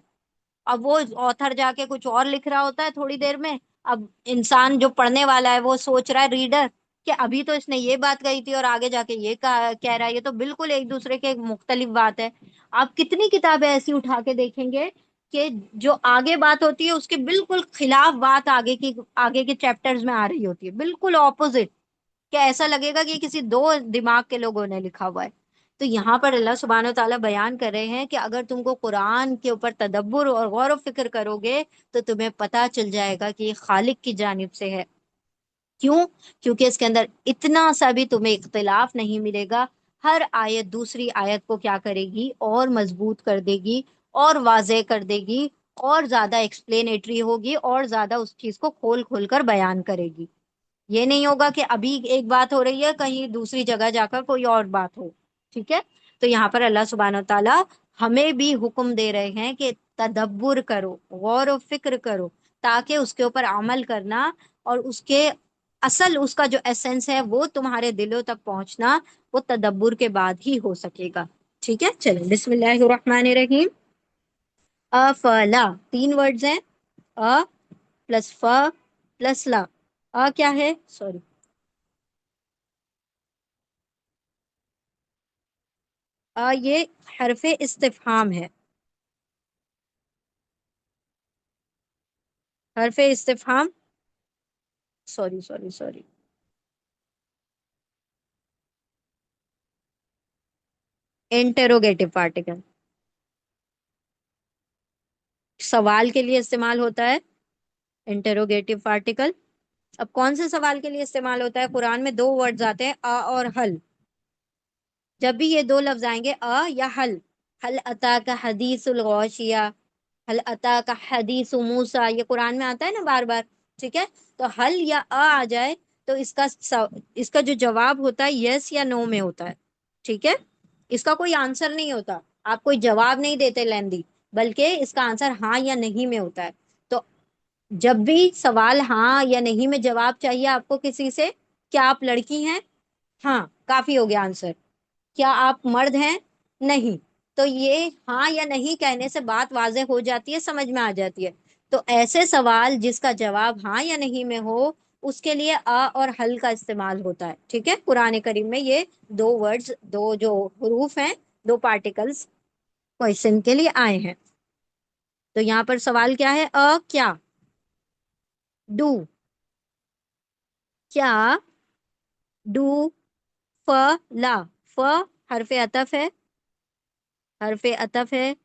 اب وہ آتھر جا کے کچھ اور لکھ رہا ہوتا ہے تھوڑی دیر میں، اب انسان جو پڑھنے والا ہے وہ سوچ رہا ہے، ریڈر، کہ ابھی تو اس نے یہ بات کہی تھی اور آگے جا کے یہ کہہ رہا ہے، یہ تو بالکل ایک دوسرے کے مختلف بات ہے۔ آپ کتنی کتابیں ایسی اٹھا کے دیکھیں گے کہ جو آگے بات ہوتی ہے اس کے بالکل خلاف بات آگے کے چیپٹرز میں آ رہی ہوتی ہے، بالکل اپوزٹ، کہ ایسا لگے گا کہ کسی دو دماغ کے لوگوں نے لکھا ہوا ہے۔ تو یہاں پر اللہ سبحانہ و تعالیٰ بیان کر رہے ہیں کہ اگر تم کو قرآن کے اوپر تدبر اور غور و فکر کرو گے تو تمہیں پتہ چل جائے گا کہ یہ خالق کی جانب سے ہے۔ کیوں؟ کیونکہ اس کے اندر اتنا سا بھی تمہیں اختلاف نہیں ملے گا، ہر آیت دوسری آیت کو کیا کرے گی؟ اور مضبوط کر دے گی، اور واضح کر دے گی، اور زیادہ ایکسپلینیٹری ہوگی، اور زیادہ اس چیز کو کھول کھول کر بیان کرے گی۔ یہ نہیں ہوگا کہ ابھی ایک بات ہو رہی ہے کہیں دوسری جگہ جا کر کوئی اور بات ہو، ٹھیک ہے؟ تو یہاں پر اللہ سبحانہ و تعالیٰ ہمیں بھی حکم دے رہے ہیں کہ تدبر کرو، غور و فکر کرو، تاکہ اس کے اوپر عمل کرنا اور اس کے اصل، اس کا جو ایسنس ہے وہ تمہارے دلوں تک پہنچنا، وہ تدبر کے بعد ہی ہو سکے گا۔ ٹھیک ہے، چلیں بسم اللہ الرحمن الرحیم۔ افلا، تین ورڈز ہیں، ا پلس ف پلس لا۔ کیا ہے؟ سوری، یہ حرف استفہام ہے، حرف استفہام، sorry sorry sorry, interrogative particle, سوال کے لیے استعمال ہوتا ہے انٹروگیٹو پارٹیکل۔ اب کون سے سوال کے لیے استعمال ہوتا ہے؟ قرآن میں دو ورڈز آتے ہیں، اور حل۔ جب بھی یہ دو لفظ آئیں گے، یا حل، حل اتا کا حدیث الغاشیہ، حل اتا کا حدیث موسیٰ، یہ قرآن میں آتا ہے نا بار بار، ٹھیک ہے؟ تو حل یا آ جائے تو اس کا جو جواب ہوتا ہے یس یا نو میں ہوتا ہے، ٹھیک ہے؟ इसका कोई आंसर नहीं होता, आप कोई जवाब नहीं देते लेंदी, बल्कि इसका आंसर हाँ या नहीं में होता है। तो जब भी सवाल हाँ या नहीं में जवाब चाहिए आपको किसी से, क्या आप लड़की हैं, हाँ काफी हो गया आंसर। क्या आप मर्द हैं, नहीं, तो ये हाँ या नहीं कहने से बात वाज़ेह हो जाती है, समझ में आ जाती है। तो ऐसे सवाल जिसका जवाब हाँ या नहीं में हो, उसके लिए अ और हल का इस्तेमाल होता है। ठीक है, कुरान करीम में ये दो वर्ड्स, दो जो हरूफ हैं, दो पार्टिकल्स क्वेश्चन के लिए आए हैं। तो यहाँ पर सवाल क्या है, अ क्या, डू क्या, डू, फ ला, फ हरफे अतफ है, हरफे अतफ है,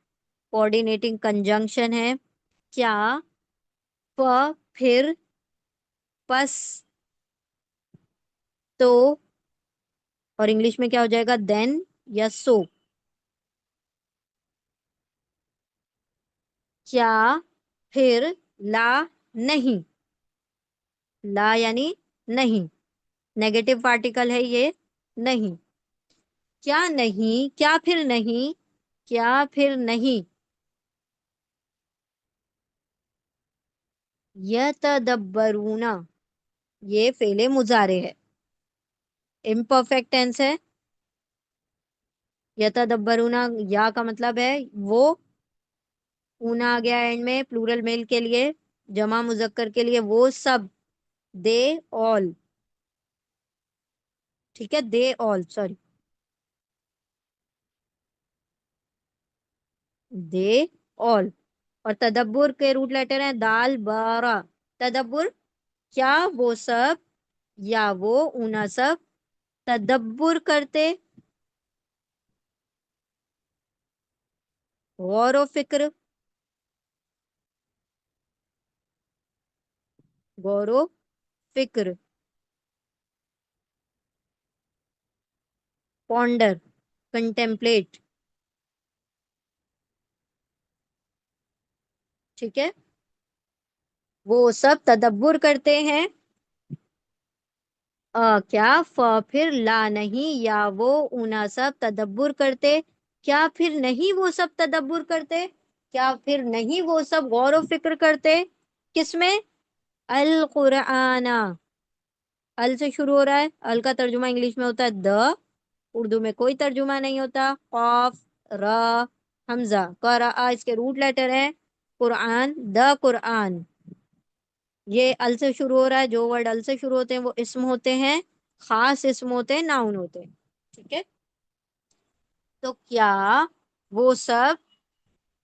कोऑर्डिनेटिंग कंजंक्शन है। क्या, प फिर, पस, तो, और इंग्लिश में क्या हो जाएगा, देन या सो। क्या, फिर, ला, नहीं, ला यानी नहीं, नेगेटिव पार्टिकल है ये, नहीं। क्या नहीं, क्या फिर नहीं, क्या फिर नहीं, यतदब्बरूना, ये फेले मुजारे है, इम्परफेक्ट टेंस है। यतदब्बरूना, या का मतलब है वो, ऊना आ गया एंड में प्लूरल मेल के लिए, जमा मुजक्कर के लिए वो सब, दे ऑल, ठीक है, they all, sorry, they all. और तदब्बुर के रूट लेटर हैं दाल बारा, तदब्बुर क्या वो सब, या वो ऊना सब तदब्बुर करते, गौर व फिक्र, गौर व फिक्र, पॉन्डर, कंटेम्पलेट, ठीक है, वो सब तदब्बुर करते हैं। क्या, फ फिर ला नहीं, या वो ऊना सब तदब्बुर करते, क्या फिर नहीं वो सब तदब्बुर करते, क्या फिर नहीं वो सब गौर व फिक्र करते, किसमें, अल कुराना, अल से शुरू हो रहा है, अल का तर्जुमा इंग्लिश में होता है द, उर्दू में कोई तर्जुमा नहीं होता, कॉफ, र, हमजा, करा, इसके रूट लेटर है, कुरान, द कुरान, ये अल से शुरू हो रहा है, जो वर्ड अल से शुरू होते हैं वो इस्म होते हैं, खास इस्म होते हैं, नाउन होते हैं। ठीक है, तो क्या वो सब,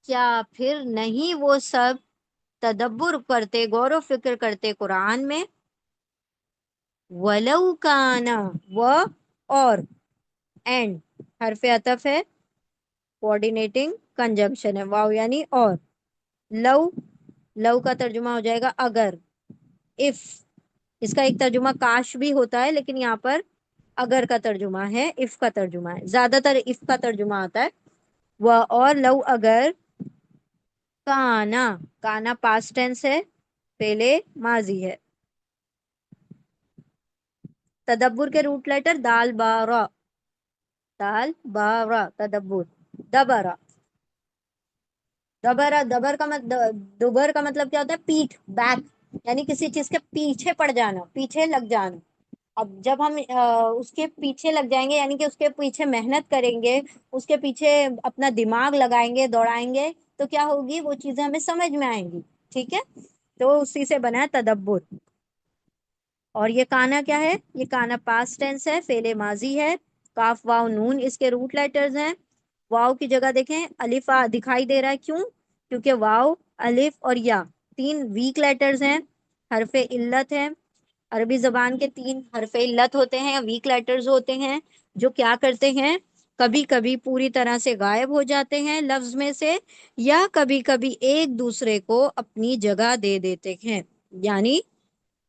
क्या फिर नहीं वो सब तदब्बुर करते, गौर व फिक्र करते कुरान में, वलऊ काना, व और, एंड हरफ अतफ है, कोऑर्डिनेटिंग कंजंक्शन है, वाव यानी और, लव, लव का तर्जुमा हो जाएगा अगर, इफ, इसका एक तर्जुमा काश भी होता है, लेकिन यहाँ पर अगर का तर्जुमा है, इफ का तर्जुमा है, ज्यादातर इफ का तर्जुमा आता है। वह और लव अगर, काना, काना पास्ट टेंस है, पहले माजी है, तदब्बुर के रूट लेटर दाल बारा, दाल बारा तदब्बुर, दबरा, दबरा, दबर का मतलब, दुबर का मतलब क्या होता है, पीठ, बैक, यानी किसी चीज के पीछे पड़ जाना, पीछे लग जाना। अब जब हम उसके पीछे लग जाएंगे, यानी कि उसके पीछे मेहनत करेंगे, उसके पीछे अपना दिमाग लगाएंगे, दौड़ाएंगे, तो क्या होगी, वो चीजें हमें समझ में आएंगी। ठीक है, तो उसी से बना है तदब्बुर। और ये काना क्या है, ये काना पास्ट टेंस है, फेले माजी है, काफ वाव नून इसके रूट लेटर्स हैं। वाव की जगह देखें अलिफ आ दिखाई दे रहा है, क्यों, क्योंकि वाव, अलिफ और या तीन वीक लेटर्स हैं, हरफे इल्लत है। अरबी जबान के तीन हरफे इल्लत होते हैं, वीक लेटर्स होते हैं, जो क्या करते हैं, कभी कभी पूरी तरह से गायब हो जाते हैं लफ्ज में से, या कभी कभी एक दूसरे को अपनी जगह दे देते हैं, यानी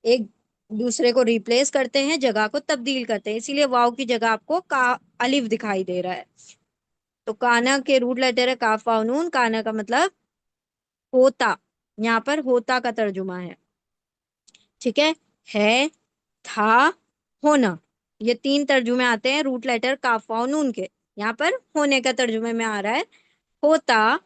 एक दूसरे को रिप्लेस करते हैं, जगह को तब्दील करते हैं, इसीलिए वाव की जगह आपको का अलिफ दिखाई दे रहा है। तो काना के रूट लेटर है काफ वाव नून, काना का मतलब होता, यहाँ पर होता का तर्जुमा ठीक है, था, होना, ये तीन तर्जुमे आते हैं रूट लेटर काफ वाव नून के। यहाँ पर होने का तर्जुमे में आ रहा है, होता,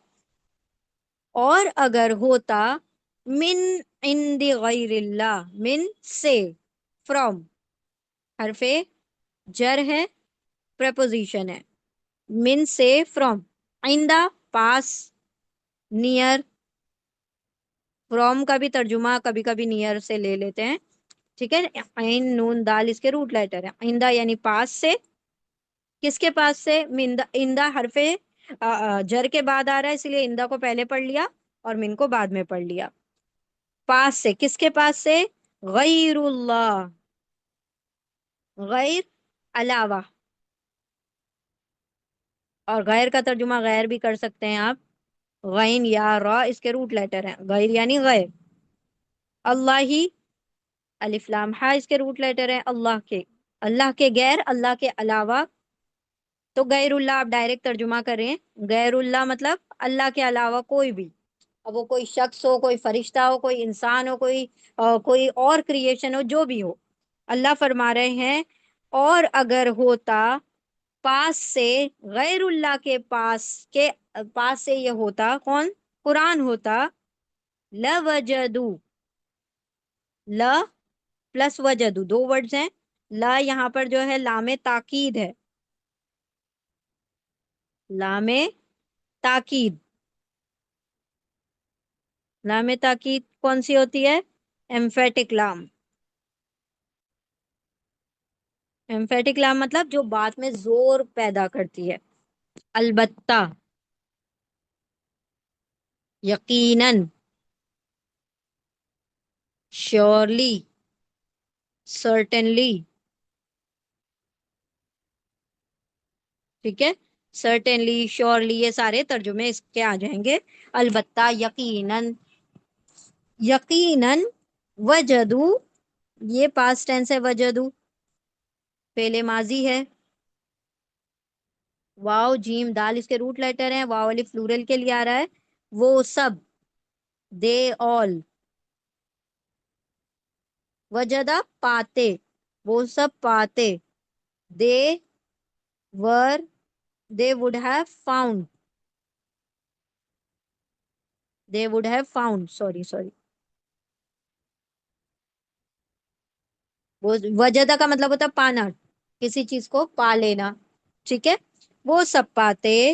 और अगर होता, मिन इंदी गैरिल्लाह, मिन से, फ्रॉम, हरफे जर है, प्रपोजिशन है, मिन से, फ्रॉम, आइंदा पास, नियर, फ्रॉम का भी तर्जुमा कभी कभी नियर से ले लेते हैं, ठीक है। आइन नून दाल इसके रूट लेटर है। आइंदा यानी पास से, किसके पास से, मिंदा, इंदा हरफे जर के बाद आ रहा है, इसलिए इंदा को पहले पढ़ लिया और मिन को बाद में पढ़ लिया। पास से, किसके पास से, गैरुल्लाह, गैर, अलावा, और गैर का तर्जुमा गैर भी कर सकते हैं आप, गैन या रा इसके रूट लेटर हैं, गैर यानी गैर, अल्लाह ही, अलिफ लाम हा इसके रूट लेटर हैं, अल्लाह के, अल्लाह के गैर, अल्लाह के अलावा, तो गैरुल्लाह आप डायरेक्ट तर्जुमा करें, गैरुल्लाह मतलब अल्लाह के अलावा कोई भी, अब वो कोई शख्स हो, कोई फरिश्ता हो, कोई इंसान हो, कोई और क्रिएशन हो, जो भी हो, अल्लाह फरमा रहे हैं। और अगर होता पास से, गैरुल्लाह के पास से ये होता कौन, कुरान होता, लवजदू, ल प्लस वजदू दो वर्ड्स हैं, ला यहाँ पर जो है लामे ताकीद है, लामे ताकीद, लामे ताकीद कौन सी होती है, एम्फेटिक लाम, एम्फेटिक लाम मतलब जो बात में जोर पैदा करती है, अलबत्ता, यकीनन, श्योरली, सर्टेनली, ठीक है, सर्टेनली, श्योरली, ये सारे तर्जुमे इसके आ जाएंगे। अलबत्ता, यकीनन, यकीनन, वजदू, ये पास्ट टेंस है, वजदू फेले माजी है, वाव जीम दाल इसके रूट लेटर हैं, वाव वाली फ्लूरल के लिए आ रहा है, वो सब, दे ऑल, वजदा पाते, वो सब पाते, they were, they would have found, they would have found, sorry sorry, वो वजदा का मतलब होता है पाना, किसी चीज को पा लेना, ठीक है, वो सब पाते,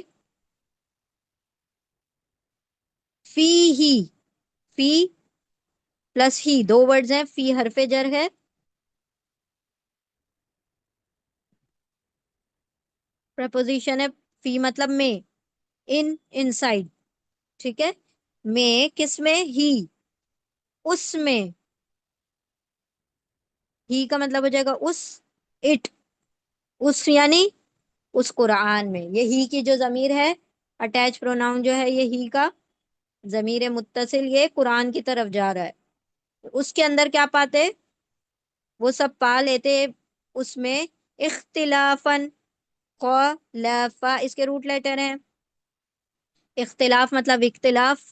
फी ही, फी प्लस ही दो वर्ड्स हैं, फी हरफे जर है, प्रपोजिशन है, फी मतलब में, इन, इनसाइड, ठीक है, में किस में, ही, उसमें, ही का मतलब हो जाएगा उस, इट, उस यानी उस कुरान में, ये ही की जो जमीर है, अटैच प्रोनाउन जो है, ये ही का जमीर मुत्तसिल, ये कुरान की तरफ जा रहा है, उसके अंदर क्या पाते, वो सब पा लेते, उसमें, इख्तिलाफन, खौलफा इसके रूट लेटर हैं, इख्तिलाफ मतलब इख्तिलाफ,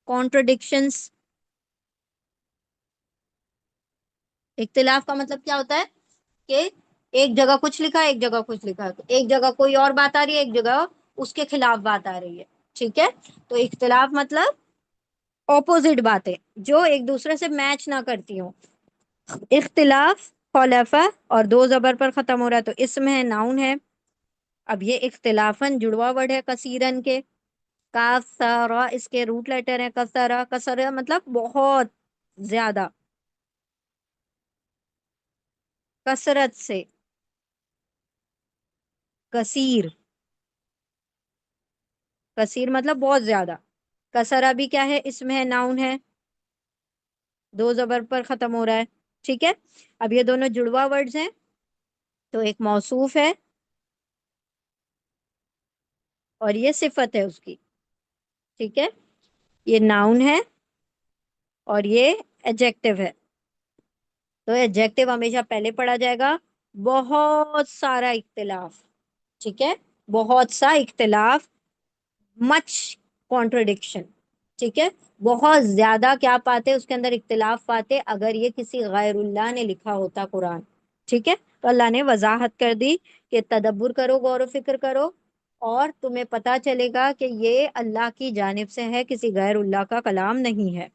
कॉन्ट्रोडिक्शंस, इख्तिलाफ का मतलब क्या होता है कि एक जगह कुछ लिखा है, एक जगह कुछ लिखा है, एक जगह कोई और बात आ रही है, एक जगह उसके खिलाफ बात आ रही है, ठीक है, तो इख्तिलाफ मतलब ऑपोजिट बातें जो एक दूसरे से मैच ना करती हो, इख्तिलाफ, खौलफा, और दो जबर पर खत्म हो रहा है तो इसम है, नाउन है। अब ये इख्तिलाफन जुड़वा वर्ड है कसीरन के, कासरा इसके रूट लेटर है, कसरा, कसरा मतलब बहुत ज्यादा, कसरत से, कसीर, कसीर मतलब बहुत ज्यादा, कसरा भी क्या है, इसमें है, नाउन है, दो जबर पर खत्म हो रहा है, ठीक है। अब ये दोनों जुड़वा वर्ड्स हैं, तो एक मौसूफ है और ये सिफत है उसकी, ठीक है, ये नाउन है और ये एडजेक्टिव है, तो एडजेक्टिव हमेशा पहले पढ़ा जाएगा, बहुत सारा इख्तिलाफ, ठीक है, बहुत सा इख्तिलाफ, मच कॉन्ट्रडिक्शन, ठीक है, बहुत ज्यादा क्या पाते उसके अंदर इख्तिलाफ पाते, अगर ये किसी गैरुल्लाह ने लिखा होता कुरान, ٹھیک ہے، تو اللہ نے وضاحت کر دی کہ تدبر کرو، غور و فکر کرو، اور تمہیں پتا چلے گا کہ یہ اللہ کی جانب سے ہے، کسی غیر اللہ کا کلام نہیں ہے۔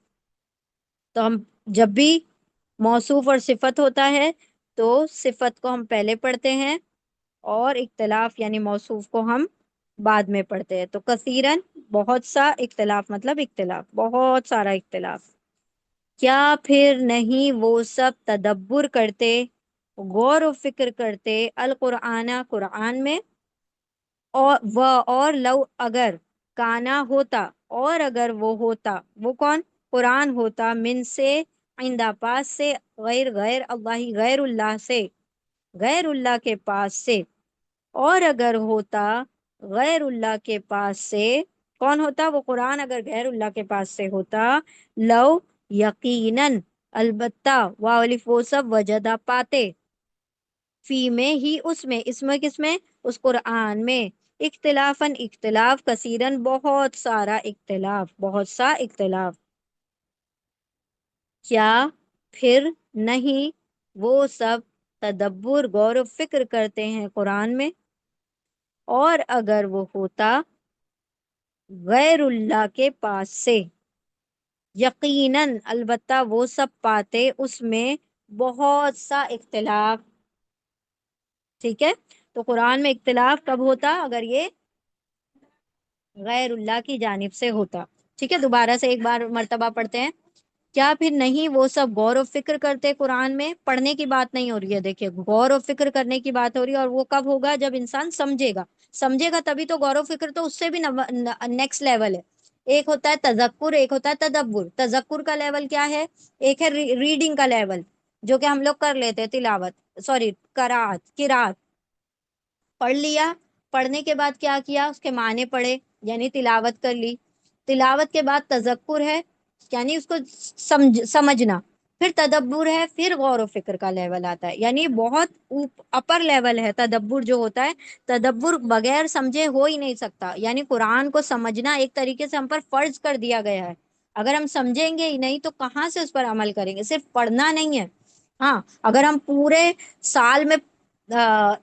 تو ہم جب بھی موصوف اور صفت ہوتا ہے تو صفت کو ہم پہلے پڑھتے ہیں، اور اختلاف یعنی موصوف کو ہم بعد میں پڑھتے ہیں۔ تو کثیرن بہت سا، اختلاف مطلب اختلاف، بہت سارا اختلاف۔ کیا پھر نہیں وہ سب تدبر کرتے، غور و فکر کرتے، القرآن قرآن میں، اور لو اگر کانا ہوتا، اور اگر وہ ہوتا، وہ کون؟ قرآن ہوتا، من سے آئندہ پاس سے، غیر اللہ، غیر اللہ سے، غیر اللہ کے پاس سے، اور اگر ہوتا غیر اللہ کے پاس سے، کون ہوتا؟ وہ قرآن اگر غیر اللہ کے پاس سے ہوتا، لو یقیناً، البتہ، واولف وہ سب، وجدہ پاتے، فی میں ہی، اس میں کس میں؟ اس قرآن میں، اختلافاً اختلاف، کثیراً بہت سارا اختلاف، بہت سا اختلاف۔ کیا پھر نہیں وہ سب تدبر، غور و فکر کرتے ہیں قرآن میں، اور اگر وہ ہوتا غیر اللہ کے پاس سے، یقیناً البتہ وہ سب پاتے اس میں بہت سا اختلاف۔ ٹھیک ہے، تو قرآن میں اختلاف کب ہوتا؟ اگر یہ غیر اللہ کی جانب سے ہوتا۔ ٹھیک ہے، دوبارہ سے ایک بار مرتبہ پڑھتے ہیں۔ کیا پھر نہیں وہ سب غور و فکر کرتے قرآن میں؟ پڑھنے کی بات نہیں ہو رہی ہے، دیکھیے غور و فکر کرنے کی بات ہو رہی ہے، اور وہ کب ہوگا؟ جب انسان سمجھے گا، سمجھے گا تبھی تو غور و فکر تو اس سے بھی نیکسٹ لیول ہے۔ ایک ہوتا ہے تذکر، ایک ہوتا ہے تدبر۔ تذکر کا لیول کیا ہے؟ ایک ہے ریڈنگ کا لیول، جو کہ ہم لوگ کر لیتے ہیں، تلاوت، سوری، قرات، پڑھ لیا، پڑھنے کے بعد کیا کیا؟ اس کے معنی پڑھے، یعنی تلاوت کر لی۔ تلاوت کے بعد تذکر ہے، یعنی اس کو سمجھنا۔ پھر تدبر ہے، پھر غور و فکر کا لیول آتا ہے، یعنی بہت اپر لیول ہے تدبر جو ہوتا ہے۔ تدبر بغیر سمجھے ہو ہی نہیں سکتا، یعنی قرآن کو سمجھنا ایک طریقے سے ہم پر فرض کر دیا گیا ہے۔ اگر ہم سمجھیں گے ہی نہیں تو کہاں سے اس پر عمل کریں گے؟ صرف پڑھنا نہیں ہے، ہاں، اگر ہم پورے سال میں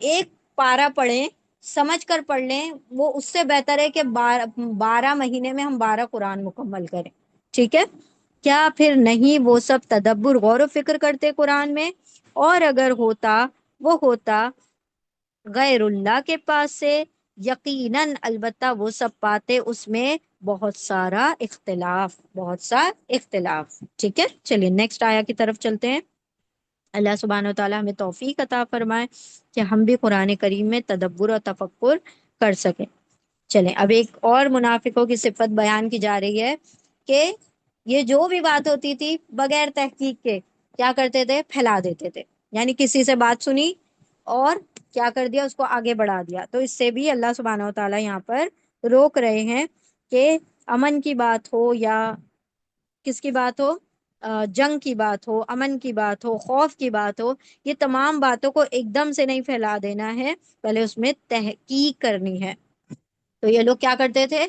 ایک پارہ پڑھیں، سمجھ کر پڑھ لیں، وہ اس سے بہتر ہے کہ 12 مہینے میں ہم 12 قرآن مکمل کریں۔ ٹھیک ہے، کیا پھر نہیں وہ سب تدبر، غور و فکر کرتے قرآن میں، اور اگر ہوتا وہ ہوتا غیر اللہ کے پاس سے، یقیناً البتہ وہ سب پاتے اس میں بہت سارا اختلاف، بہت سا اختلاف۔ ٹھیک ہے، چلیے نیکسٹ آیا کی طرف چلتے ہیں۔ اللہ سبحانہ و تعالیٰ ہمیں توفیق عطا فرمائے کہ ہم بھی قرآن کریم میں تدبر اور تفکر کر سکیں۔ چلیں، اب ایک اور منافقوں کی صفت بیان کی جا رہی ہے کہ یہ جو بھی بات ہوتی تھی بغیر تحقیق کے کیا کرتے تھے؟ پھیلا دیتے تھے، یعنی کسی سے بات سنی اور کیا کر دیا؟ اس کو آگے بڑھا دیا۔ تو اس سے بھی اللہ سبحانہ و تعالیٰ یہاں پر روک رہے ہیں کہ امن کی بات ہو یا کس کی بات ہو، جنگ کی بات ہو، امن کی بات ہو، خوف کی بات ہو، یہ تمام باتوں کو ایک دم سے نہیں پھیلا دینا ہے، پہلے اس میں تحقیق کرنی ہے۔ تو یہ لوگ کیا کرتے تھے؟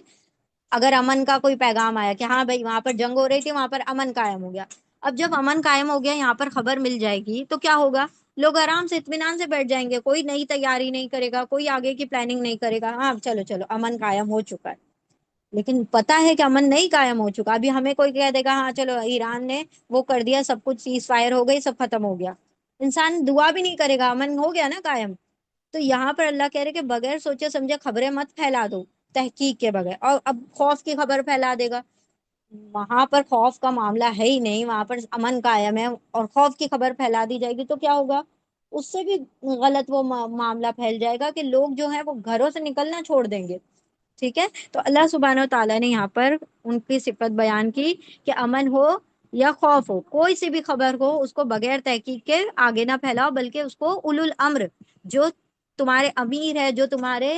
اگر امن کا کوئی پیغام آیا کہ ہاں بھائی وہاں پر جنگ ہو رہی تھی، وہاں پر امن قائم ہو گیا، اب جب امن قائم ہو گیا، یہاں پر خبر مل جائے گی تو کیا ہوگا؟ لوگ آرام سے اطمینان سے بیٹھ جائیں گے، کوئی نئی تیاری نہیں کرے گا، کوئی آگے کی پلاننگ نہیں کرے گا، ہاں چلو چلو امن قائم ہو چکا ہے۔ لیکن پتا ہے کہ امن نہیں قائم ہو چکا، ابھی ہمیں کوئی کہہ دے گا ہاں چلو ایران نے وہ کر دیا، سب کچھ سیز فائر ہو گئی، سب ختم ہو گیا، انسان دعا بھی نہیں کرے گا، امن ہو گیا نا قائم۔ تو یہاں پر اللہ کہہ رہے کہ بغیر سوچے سمجھے خبریں مت پھیلا دو تحقیق کے بغیر، اور اب خوف کی خبر پھیلا دے گا، وہاں پر خوف کا معاملہ ہے ہی نہیں، وہاں پر امن قائم ہے، اور خوف کی خبر پھیلا دی جائے گی تو کیا ہوگا؟ اس سے بھی غلط وہ معاملہ پھیل جائے گا کہ لوگ جو ہیں وہ گھروں سے نکلنا چھوڑ دیں گے۔ ٹھیک ہے، تو اللہ سبحانہ و تعالیٰ نے یہاں پر ان کی صفت بیان کی کہ امن ہو یا خوف ہو، کوئی سی بھی خبر ہو اس کو بغیر تحقیق کے آگے نہ پھیلاؤ، بلکہ اس کو اولو الامر، جو تمہارے امیر ہے، جو تمہارے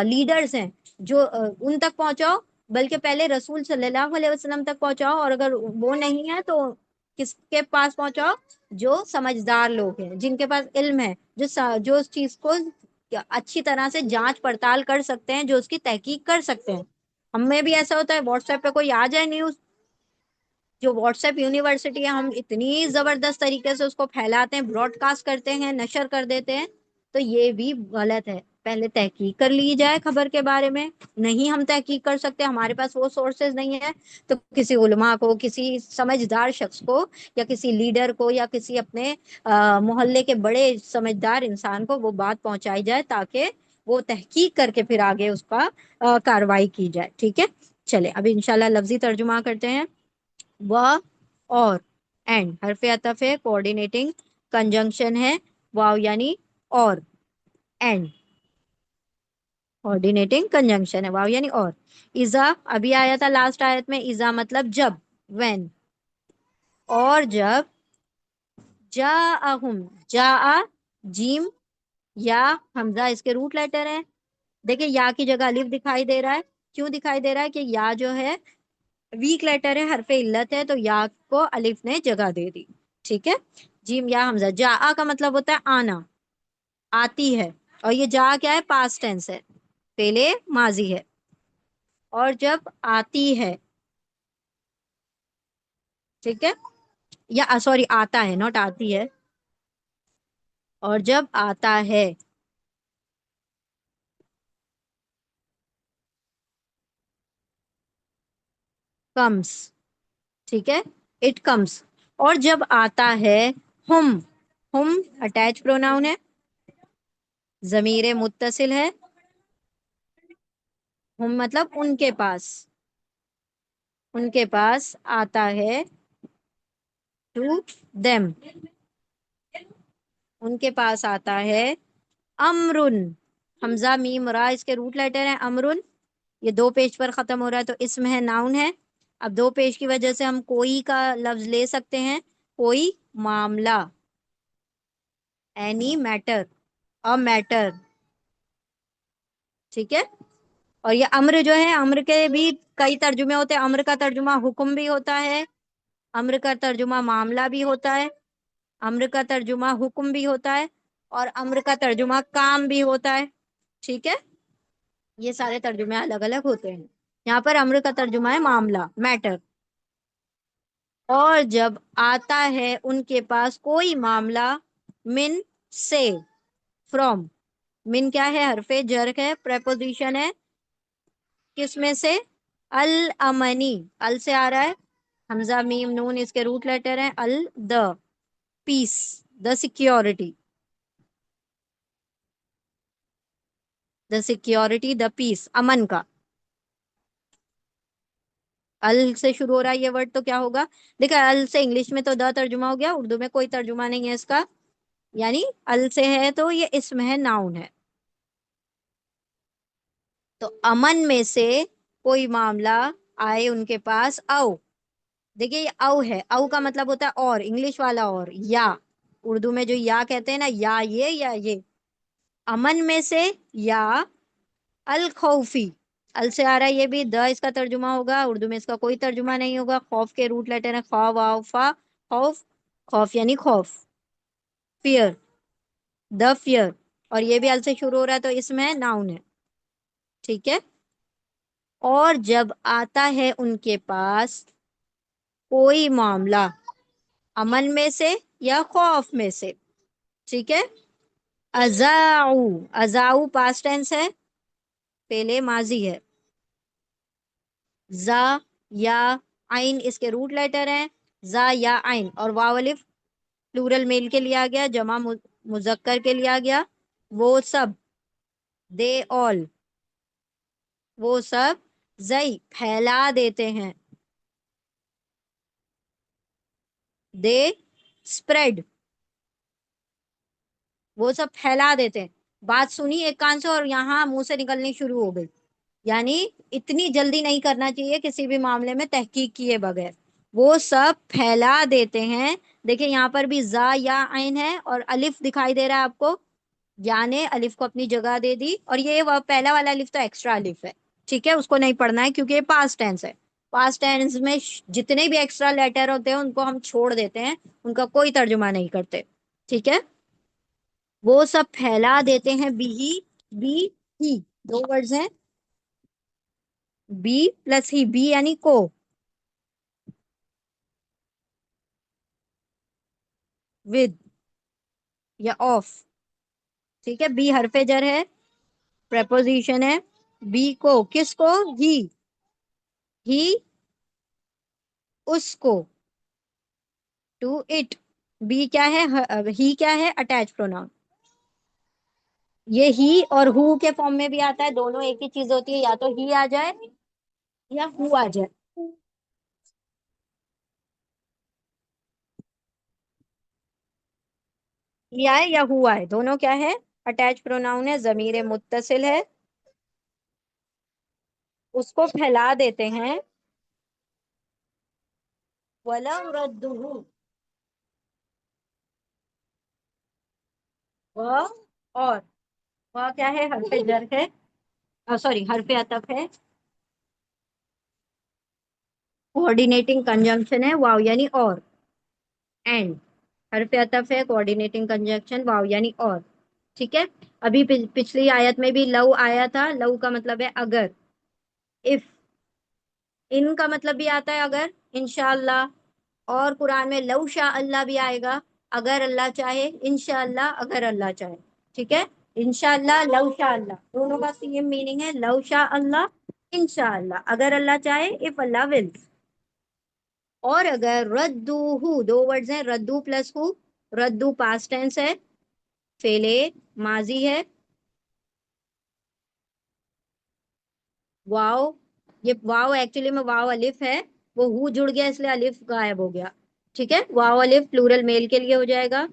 لیڈرز ہیں، جو ان تک پہنچاؤ، بلکہ پہلے رسول صلی اللہ علیہ وسلم تک پہنچاؤ، اور اگر وہ نہیں ہے تو کس کے پاس پہنچاؤ؟ جو سمجھدار لوگ ہیں، جن کے پاس علم ہے، جو اس چیز کو اچھی طرح سے جانچ پڑتال کر سکتے ہیں، جو اس کی تحقیق کر سکتے ہیں۔ ہم میں بھی ایسا ہوتا ہے، واٹس ایپ پہ کوئی آ جائے نیوز، जो व्हाट्सएप यूनिवर्सिटी है, हम इतनी जबरदस्त तरीके से उसको फैलाते हैं, ब्रॉडकास्ट करते हैं, नशर कर देते हैं, तो ये भी गलत है। पहले तहकीक कर ली जाए खबर के बारे में। नहीं हम तहकीक कर सकते, हमारे पास वो सोर्सेज नहीं है, तो किसी उलमा को, किसी समझदार शख्स को, या किसी लीडर को, या किसी अपने मोहल्ले के बड़े समझदार इंसान को वो बात पहुंचाई जाए, ताकि वो तहकीक करके फिर आगे उसका कार्रवाई की जाए। ठीक है, चले अब इंशाल्लाह लफ्जी तर्जुमा करते हैं। वह, और, एंड हरफ अतफ है, कोऑर्डिनेटिंग कंजंक्शन है, वाव यानी और, एंड कोऑर्डिनेटिंग कंजंक्शन है, वाव यानी और। इजा अभी आया था लास्ट आयत में, इजा मतलब जब, व्हेन, और जब, जाअहुम, जा, जीम, या, हमजा इसके रूट लेटर है। देखिए या की जगह अलिफ दिखाई दे रहा है, क्यों दिखाई दे रहा है? कि या जो है वीक लेटर है, हरफ इल्लत है, तो या को अलिफ ने जगह दे दी। ठीक है, जीम या हमजा। जा का मतलब होता है आना, आती है, और ये जा क्या है? पास्ट टेंस है, पहले माजी है। और जब आती है, ठीक है, या सॉरी आता है, नॉट आती है। और जब आता है, कम्स, ठीक है, इट कम्स। और जब आता है, हुम, हुम अटैच प्रोनाउन है, जमीर मुत्तसिल है, हुम मतलब उनके पास, उनके पास आता है, टू देम, उनके पास आता है। अमरुन, हमजा मीम रा इसके रूट लेटर है, अमरुन। ये दो पेज पर खत्म हो रहा है, तो इसम है, नाउन है। अब दो पेज की वजह से हम कोई का लफ्ज ले सकते हैं, कोई मामला, एनी मैटर, अ मैटर, ठीक है। और ये अम्र जो है, अम्र के भी कई तर्जुमे होते हैं। अम्र का तर्जुमा हुक्म भी होता है, अम्र का तर्जुमा मामला भी होता है, अम्र का तर्जुमा हुक्म भी होता है, और अम्र का तर्जुमा काम भी होता है। ठीक है, ये सारे तर्जुमे अलग अलग होते हैं। यहाँ पर अम्र का तर्जुमा है मामला, मैटर। और जब आता है उनके पास कोई मामला, मिन से, फ्रॉम, मिन क्या है? हरफे जर है, प्रेपोजिशन है, किस में से? अल अमनी, अल से आ रहा है, हमजा मीम नून इसके रूट लेटर है, अल, the, peace, the security, the security, the peace, अमन का। अल से शुरू हो रहा है ये वर्ड, तो क्या होगा? देखा, अल से इंग्लिश में तो द तर्जुमा हो गया, उर्दू में कोई तर्जुमा नहीं है इसका, यानी अल से है तो ये इसम है, नाउन है। तो अमन में से कोई मामला आए उनके पास, आओ। देखिए ये औ है, औ का मतलब होता है और, इंग्लिश वाला और, या, उर्दू में जो या कहते हैं ना, या ये या ये। अमन में से, या, अल खौफी, अल से आ रहा है ये भी, द इसका तर्जुमा होगा, उर्दू में इसका कोई तर्जुमा नहीं होगा। खौफ के रूट लेटर है, खा वाव फा, खौफ, खौफ यानी खौफ, फियर, द फियर। और ये भी अल से शुरू हो रहा है, तो इसमें नाउन है। ठीक है। और जब आता है उनके पास कोई मामला, अमन में से या खौफ में से, ठीक है। अजाऊ, अजाऊ पास्ट टेंस है, पहले माजी है। जा, या, आइन इसके रूट लेटर हैं, जा या आइन, और वाव अलिफ प्लूरल मेल के लिए आ गया, जमा मुजक्कर के लिए आ गया। वो सब, दे ऑल, वो सब, जई फैला देते हैं, दे स्प्रेड, वो सब फैला देते हैं। बात सुनी एक कान से और यहाँ मुंह से निकलनी शुरू हो गई, यानी इतनी जल्दी नहीं करना चाहिए किसी भी मामले में तहकीक किए बगैर। वो सब फैला देते हैं। देखिए यहाँ पर भी जा या आइन है, और अलिफ दिखाई दे रहा है आपको, या ने अलिफ को अपनी जगह दे दी, और ये वह पहला वाला अलिफ तो एक्स्ट्रा अलिफ है, ठीक है, उसको नहीं पढ़ना है क्योंकि ये पास्ट टेंस है। पास्ट टेंस में जितने भी एक्स्ट्रा लेटर होते हैं उनको हम छोड़ देते हैं, उनका कोई तर्जुमा नहीं करते। ठीक है, वो सब फैला देते हैं, बी बी ही, दो वर्ड्स हैं, बी प्लस ही, बी यानी को, विद या ऑफ, ठीक है। बी हरफे जर है, प्रेपोजिशन है। बी को, किसको? ही उसको, टू इट। बी क्या है? ही क्या है? Attach pronoun. ये ही और हु के फॉर्म में भी आता है, दोनों एक ही चीज होती है, या तो ही आ जाए या हु आ जाए। ही आए या हु आए, दोनों क्या है? अटैच प्रोनाउन है, जमीर मुत्तसिल है। उसको फैला देते हैं। वलम रद्दुहु, वह और, वह क्या है? हरफे जर है, सॉरी हरफे अतफ है। कोऑर्डिनेटिंग कंजंक्शन है, वाव यानी और। एंड हरफे अतफ है, कोऑर्डिनेटिंग कंजंक्शन वाव यानी और, ठीक है। अभी पिछली आयत में भी लव आया था, लव का मतलब है अगर, इफ। इन का मतलब भी आता है अगर, इंशाअल्लाह। और कुरान में लव शाह अल्लाह भी आएगा, अगर अल्लाह चाहे, इंशाअल्लाह अगर अल्लाह चाहे, ठीक है। इंशाअल्लाह, लव शाह अल्लाह, दोनों का सेम मीनिंग है, लव शाह अल्लाह, इंशाअल्लाह अगर अल्लाह चाहे, इफ अल्लाह विल। और अगर रद्दूहु, दो वर्ड्स हैं, रद्दू प्लस हु। रद्दू पास्ट टेंस है, फेले माजी है। वाव, ये वाव एक्चुअली में वाव अलिफ है, वो हु जुड़ गया इसलिए अलिफ गायब हो गया, ठीक है। वाव अलिफ प्लूरल मेल के लिए हो जाएगा,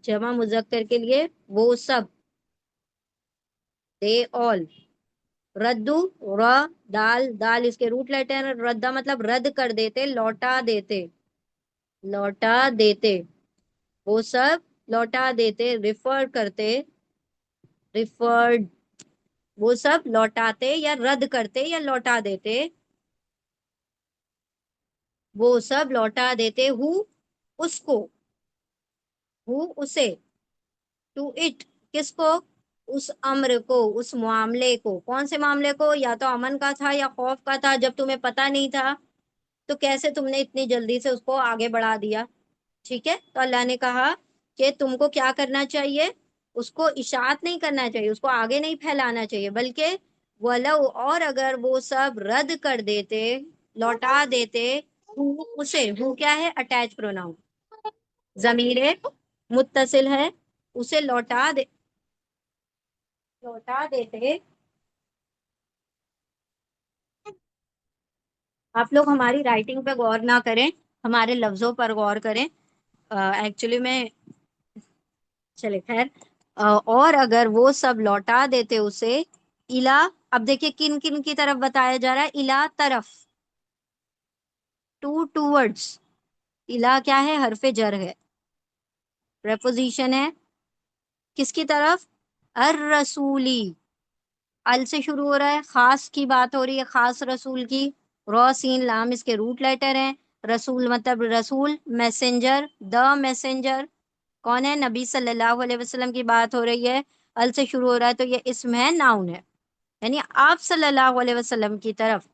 जमा मुजक्कर के लिए वो सब, दे ऑल। रद्दू, र, दाल, दाल इसके रूट लेटर, रद्दा मतलब रद्द कर देते, लौटा देते, लौटा देते, वो सब लौटा देते, रिफर करते, रिफर्ड, वो सब लौटाते या रद्द करते या लौटा देते, वो सब लौटा देते, हु उसको, हु उसे, टू इट किसको? उस अम्र को, उस मामले को। कौन से मामले को? या तो अमन का था या खौफ का था, जब तुम्हें पता नहीं था तो कैसे तुमने इतनी जल्दी से उसको आगे बढ़ा दिया, ठीक है। तो अल्लाह ने कहा कि तुमको क्या करना चाहिए? उसको इशाअत नहीं करना चाहिए, उसको आगे नहीं फैलाना चाहिए, बल्कि वलो, और अगर वो सब रद्द कर देते, लौटा देते, हु उसे, हु क्या है? अटैच प्रोनाउन, जमीरे मुत्तसिल है, उसे लौटा देते। आप लोग हमारी राइटिंग पे गौर ना करें, हमारे लफ्जों पर गौर करें। एक्चुअली में, चले खैर। और अगर वो सब लौटा देते उसे, इला, अब देखिए किन किन की तरफ बताया जा रहा है, इला तरफ, टूवर्ड्स। इला क्या है? हरफे जर है, प्रेपोजिशन है, किसकी तरफ? अर रसूली, अल से शुरू हो रहा है, खास की बात हो रही है, खास रसूल की। रॉ सीन लाम इसके रूट लेटर हैं। रसूल मतलब रसूल, मैसेंजर, द मैसेंजर कौन है? नबी सल्लल्लाहु अलैहि वसल्लम की बात हो रही है। अल से शुरू हो रहा है तो ये इसम है, नाउन है, यानी आप सल्लल्लाहु अलैहि वसल्लम की तरफ।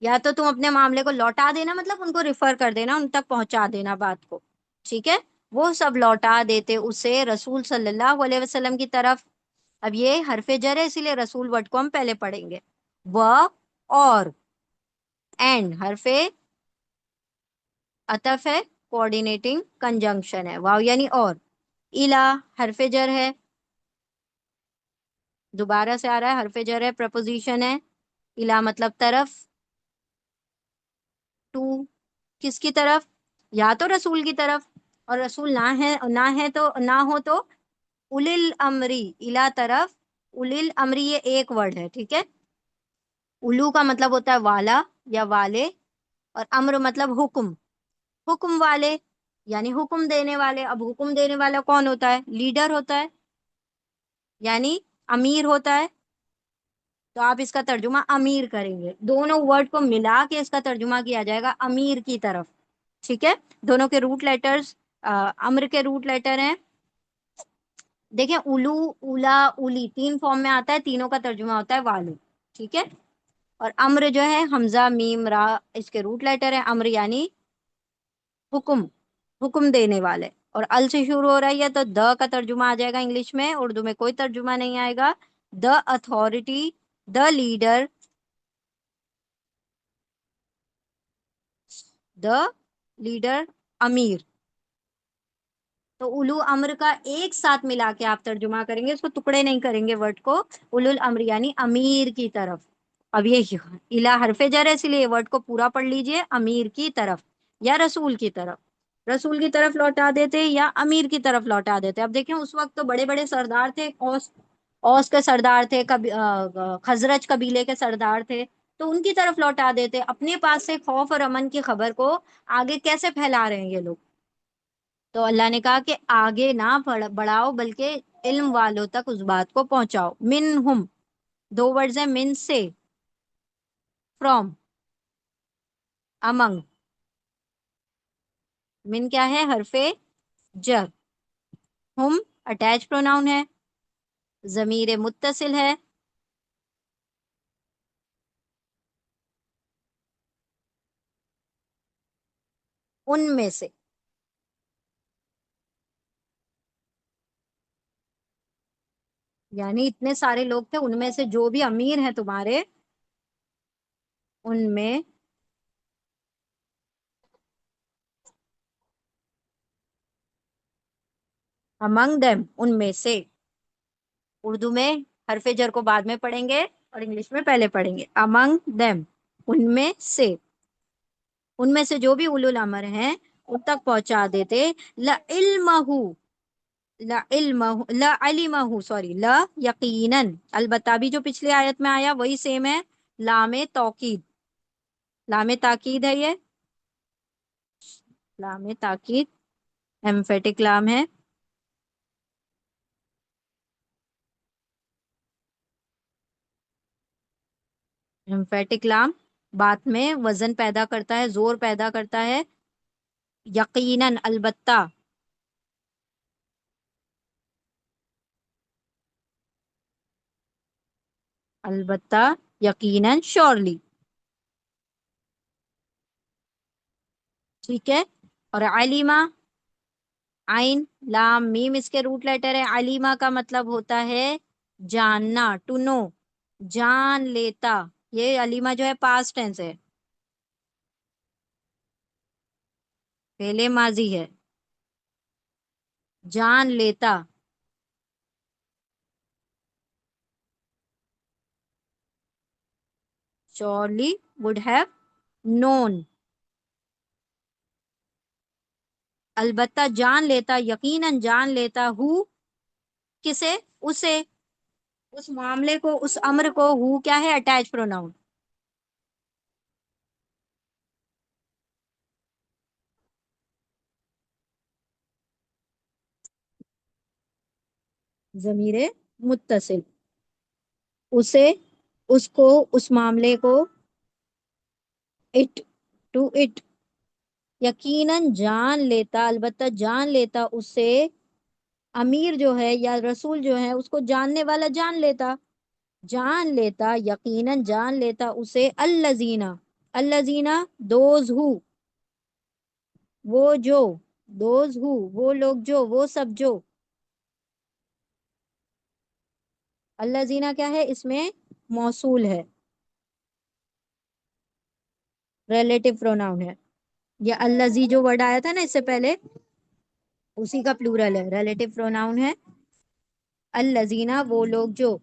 या तो तुम अपने मामले को लौटा देना, मतलब उनको रिफर कर देना, उन तक पहुंचा देना बात को, ठीक है। वो सब लौटा देते उसे, रसूल सल्लल्लाहु अलैहि वसल्लम की तरफ। अब ये हरफे जर है इसीलिए रसूल वर्ड को हम पहले पढ़ेंगे। वह और, एंड हरफे अतफ है, कोऑर्डिनेटिंग कंजंक्शन है, वाव यानी और। इला हरफे जर है, दोबारा से आ रहा है, हरफे जर है, प्रपोजिशन है। इला मतलब तरफ, टू किसकी तरफ? या तो रसूल की तरफ, और रसूल ना है तो ना हो तो उलिल अमरी, इला तरफ उलिल अमरी, ये एक वर्ड है, ठीक है। उलू का मतलब होता है वाला या वाले, और अम्र मतलब हुक्म, हुक्म वाले यानी हुक्म देने वाले। अब हुक्म देने वाला कौन होता है? लीडर होता है, यानी अमीर होता है। तो आप इसका तर्जुमा अमीर करेंगे, दोनों वर्ड को मिला के इसका तर्जुमा किया जाएगा अमीर की तरफ, ठीक है। दोनों के रूट लेटर्स, अम्र के रूट लेटर हैं, देखें, उलू, उला, उली, तीन फॉर्म में आता है, तीनों का तर्जुमा होता है वाले, ठीक है। और अम्र जो है, हमजा मीम रा इसके रूट लेटर है, अम्र यानी हुक्म, हुक्म देने वाले, और अल से शुरू हो रही है तो द का तर्जुमा आ जाएगा इंग्लिश में, उर्दू में कोई तर्जुमा नहीं आएगा। The authority, the leader, the leader, अमीर। तो उलू अम्र का एक साथ मिला के आप तर्जुमा करेंगे, उसको टुकड़े नहीं करेंगे वर्ड को। उलुल अम्र यानी अमीर की तरफ। अब ये इला हरफे जर है, इसलिए वर्ड को पूरा पढ़ लीजिए, अमीर की तरफ या रसूल की तरफ। रसूल की तरफ लौटा देते या अमीर की तरफ लौटा देते। अब देखें उस वक्त तो बड़े बड़े सरदार थे, औस के सरदार थे, खजरज कबीले के सरदार थे, तो उनकी तरफ लौटा देते। अपने पास से खौफ और अमन की खबर को आगे कैसे फैला रहे हैं ये लोग। तो अल्लाह ने कहा कि आगे ना बढ़ाओ, बल्कि इल्म वालों तक उस बात को पहुंचाओ। मिन हुम, दो वर्ड्स है, मिन से, फ्रॉम, अमंग। मिन क्या है, हरफे जर। हुम अटैच प्रोनाउन है, जमीर मुत्तसिल है। उनमें से, यानी इतने सारे लोग थे, उनमें से जो भी अमीर हैं तुम्हारे, उनमें, अमंग देम, उनमें से। उर्दू में हरफे जर को बाद में पढ़ेंगे और इंग्लिश में पहले पढ़ेंगे। अमंग देम, उनमें से, उनमें से जो भी उलुल अमर हैं उन तक पहुंचा देते। ल इल्महु, ल इल्महु, ल अलिमहु, सॉरी, ल यकीनन, अलबत्ता भी जो पिछली आयत में आया वही सेम है। लामे तौकीद, लामे ताकीद है ये, लामे ताकीद, एम्फेटिक लाम है। एम्फेटिक लाम बात में वजन पैदा करता है, जोर पैदा करता है। यकीनन, अलबत्ता, अलबत्ता, यकीनन, श्योरली। ठीक है। और अलीमा, आइन लाम मीम इसके रूट लेटर है। अलीमा का मतलब होता है जानना, टू नो, जान लेता। ये अलीमा जो है पास्ट टेंस है, पहले माजी है। जान लेता, श्योरली, वुड हैव नोन। अलबत्ता जान लेता, यकीनन जान लेता, हु किसे, उसे, उस मामले को, उस अम्र को। हु क्या है, अटैच प्रोनाउन। जमीरे मुत्तसिल, उसे, उसको, उस मामले को, इट, टू इट। यकीनन जान लेता, अलबत्ता जान लेता उसे, अमीर जो है या रसूल जो है उसको जानने वाला जान लेता। जान लेता, यकीनन जान लेता उसे, अल्लजीना, अल्लजीना, दोज हु, वो जो, दोज हु, वो लोग जो, वो सब जो। अल्लजीना क्या है, इसमें मौसूल है, रिलेटिव प्रोनाउन है। ये अल्लजी जो वर्ड आया था ना इससे पहले, उसी का प्लूरल है, रिलेटिव प्रोनाउन है। अल्लजीना, वो लोग जो,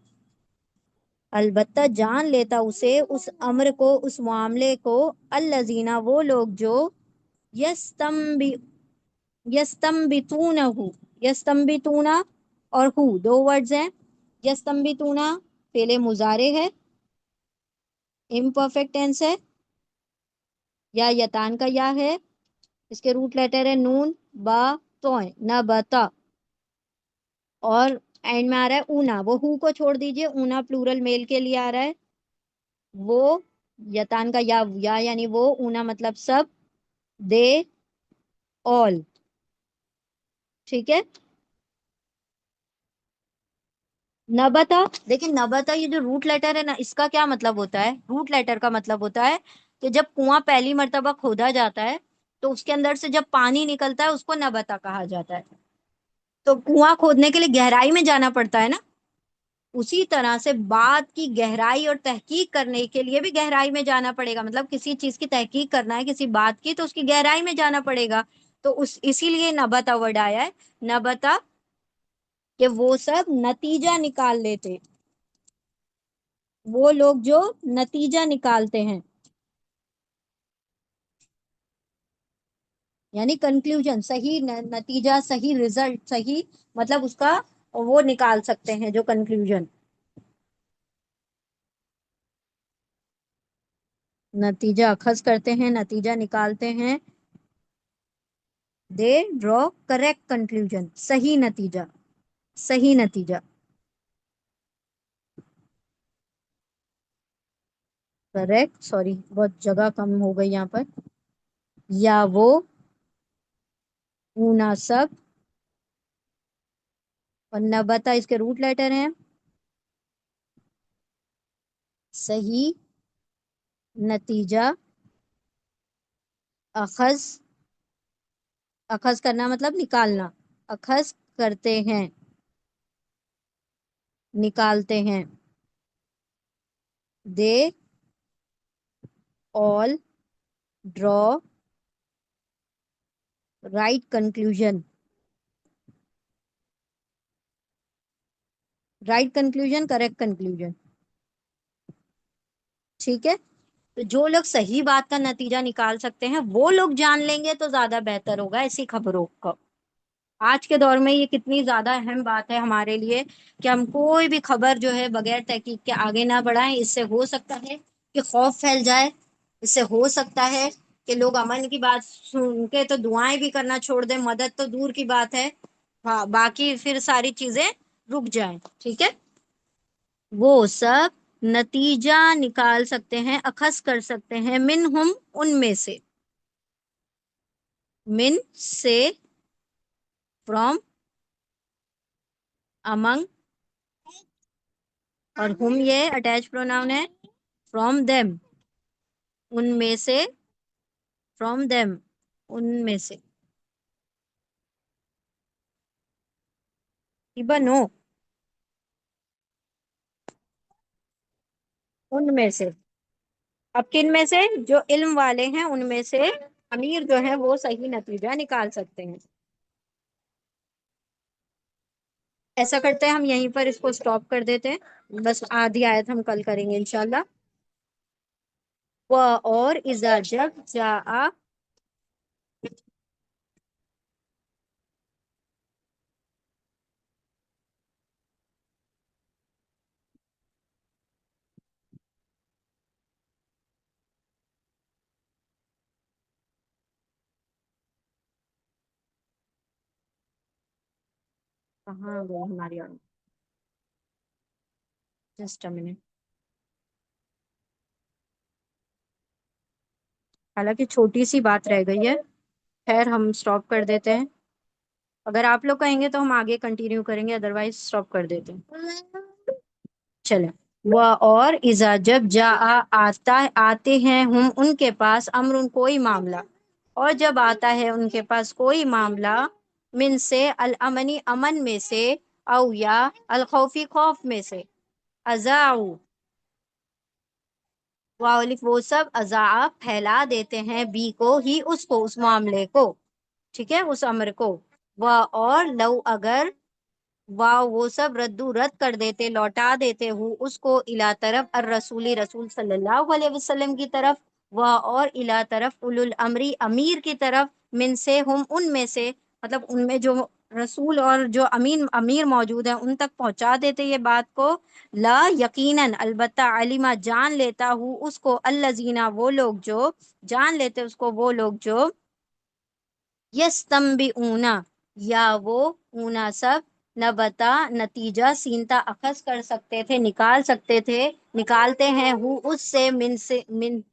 अलबत्ता जान लेता उसे, उस अम्र को, उस मामले को, अल्लजीना, वो लोग जो, यस्तम्बि, यस्तम्बितूनहु, यस्तम्बितूना और हु दो वर्ड्स हैं। यस्तम्बितूना फेले मुजारे है, इम्परफेक्ट टेंस है, या यतान का या है, इसके रूट लेटर है नून, बा, तोय, न बता। और एंड में आ रहा है ऊना, वो हु को छोड़ दीजिए, ऊना प्लूरल मेल के लिए आ रहा है। वो, यतान का या यानी वो, ऊना मतलब सब, दे, ऑल। ठीक है। नबता, देखिए नबता ये जो रूट लेटर है ना, इसका क्या मतलब होता है, रूट लेटर का मतलब होता है कि जब कुआं पहली मर्तबा खोदा जाता है तो उसके अंदर से जब पानी निकलता है उसको नबता कहा जाता है। तो कुआं खोदने के लिए गहराई में जाना पड़ता है ना, उसी तरह से बात की गहराई और तहकीक करने के लिए भी गहराई में जाना पड़ेगा। मतलब किसी चीज की तहकीक करना है किसी बात की, तो उसकी गहराई में जाना पड़ेगा। तो उस इसीलिए नबता वर्ड आया है। नबता, कि वो सब नतीजा निकाल लेते, वो लोग जो नतीजा निकालते हैं, यानी कंक्लूजन, सही नतीजा, सही रिजल्ट, सही मतलब उसका वो निकाल सकते हैं जो कंक्लूजन। नतीजा अखज करते हैं, नतीजा निकालते हैं। दे ड्रॉ करेक्ट कंक्लूजन, सही नतीजा, सही नतीजा। करेक्ट, सॉरी बहुत जगह कम हो गई यहाँ पर। या वो मुनासब, और नबता इसके रूट लेटर हैं। सही नतीजा अखज, अखज करना मतलब निकालना, अखज करते हैं, निकालते हैं। They all draw right conclusion, right conclusion, correct conclusion. ठीक है, तो जो लोग सही बात का नतीजा निकाल सकते हैं वो लोग जान लेंगे तो ज्यादा बेहतर होगा ऐसी खबरों को। आज के दौर में ये कितनी ज्यादा अहम बात है हमारे लिए कि हम कोई भी खबर जो है बगैर तहकीक के आगे ना बढ़ाएं। इससे हो सकता है कि खौफ फैल जाए, इससे हो सकता है कि लोग अमन की बात सुन के तो दुआएं भी करना छोड़ दें, मदद तो दूर की बात है, हाँ बाकी फिर सारी चीजें रुक जाएं। ठीक है, वो सब नतीजा निकाल सकते हैं, अखज कर सकते हैं, मिन हम उनमें से, मिन से, फ्रॉम, अमंग, और हुम ये अटैच प्रोनाउन है, फ्रॉम देम, उनमें से, फ्रॉम देम, उनमें से, नो, उनमें से। अब किन में से, जो इल्म वाले हैं उनमें से अमीर जो है वो सही नतीजा निकाल सकते हैं। ऐसा करते हैं हम यहीं पर इसको स्टॉप कर देते हैं, बस आधी आयत हम कल करेंगे इंशाल्लाह। व और इजा जब जा, कहाँ गई हमारी और, जस्ट अ मिनट। हालांकि छोटी सी बात रह गई है, खैर हम स्टॉप कर देते हैं। अगर आप लोग कहेंगे तो हम आगे कंटिन्यू करेंगे, अदरवाइज स्टॉप कर देते हैं। चले, वह और इजा जब जा आता, आते हैं हम उनके पास, अमरुन कोई मामला, और जब आता है उनके पास कोई मामला, मिन से, अल अमनी अमन में से, औ या अल खौफी खौफ में से, अजाऊ, वालिफ वो सब अजा फैला देते हैं, बी को ही, उसको, उस मामले को, ठीक है उस अमर को। वह और लव अगर, वाह वो सब रद्दू रद्द कर देते, लौटा देते हूँ उसको, इला तरफ अर रसूली, रसूल सल्लल्लाहु अलैहि वसल्लम की तरफ, वह और इला तरफ उलुल अमरी, अमीर की तरफ, मिन से हम उनमें से, मतलब उनमें जो रसूल और जो अमीन अमीर मौजूद हैं उन तक पहुंचा देते ये बात को। ला यकीनन, अलबत्ता, अलीमा जान लेता हूँ उसको, अल्लजीना वो लोग जो, जान लेते उसको वो लोग जो, यस्तंबिऊना, या वो ऊना सब, नबता नतीजा, सीनता अखज कर सकते थे, निकाल सकते थे, निकालते हैं हु उससे, मिन से, मिन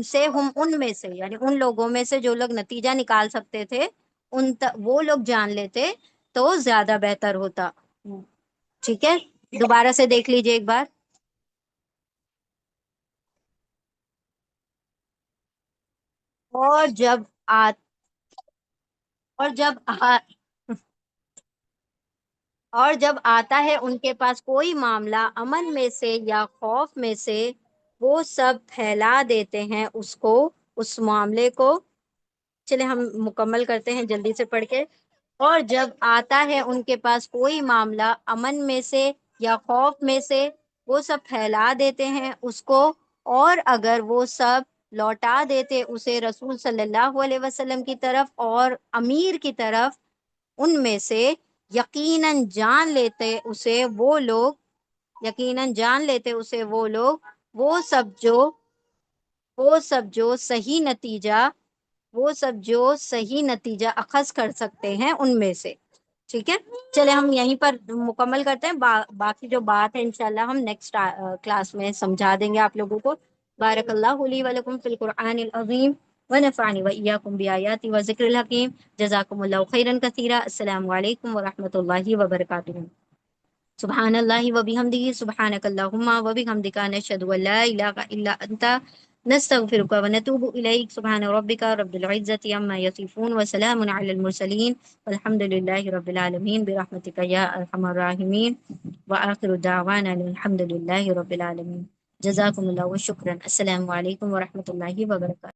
से हम उनमें से, यानी उन लोगों में से जो लोग नतीजा निकाल सकते थे, वो लोग जान लेते तो ज्यादा बेहतर होता। ठीक है, दोबारा से देख लीजिए एक बार। اور جب آ اور جب آ اور جب آتا ہے ان کے پاس کوئی معاملہ امن میں سے یا خوف میں سے، وہ سب پھیلا دیتے ہیں اس کو، اس معاملے کو۔ چلے ہم مکمل کرتے ہیں جلدی سے پڑھ کے۔ اور جب آتا ہے ان کے پاس کوئی معاملہ امن میں سے یا خوف میں سے، وہ سب پھیلا دیتے ہیں اس کو، اور اگر وہ سب لوٹا دیتے اسے رسول صلی اللہ علیہ وسلم کی طرف اور امیر کی طرف ان میں سے، یقیناً جان لیتے اسے وہ لوگ، یقیناً جان لیتے اسے وہ لوگ، وہ سب جو وہ سب جو صحیح نتیجہ وہ سب جو صحیح نتیجہ اخذ کر سکتے ہیں ان میں سے۔ ٹھیک ہے، چلے ہم یہیں پر مکمل کرتے ہیں، باقی جو بات ہے انشاءاللہ ہم نیکسٹ کلاس میں سمجھا دیں گے آپ لوگوں کو۔ بارک اللہ لی ولکم فی القرآن العظیم ونفعنی وإیاکم بآیاتی وذکر الحکیم۔ جزاکم اللہ خیرا کثیرا۔ السلام علیکم ورحمۃ اللہ وبرکاتہ۔ سبحان اللہ وبحمدہ، سبحانک اللہم وبحمدک، نشہد ان لا الہ الا انت، نستغفرک ونتوب الیک۔ سبحان ربک رب العزة عما یصفون وسلام علی المرسلین والحمد للہ رب العالمین برحمتک یا ارحم الراحمین، وآخر دعوانا الحمد للہ رب العالمین۔ جزاکم اللہ و شکرا۔ السلام علیکم ورحمۃ اللہ وبرکاتہ۔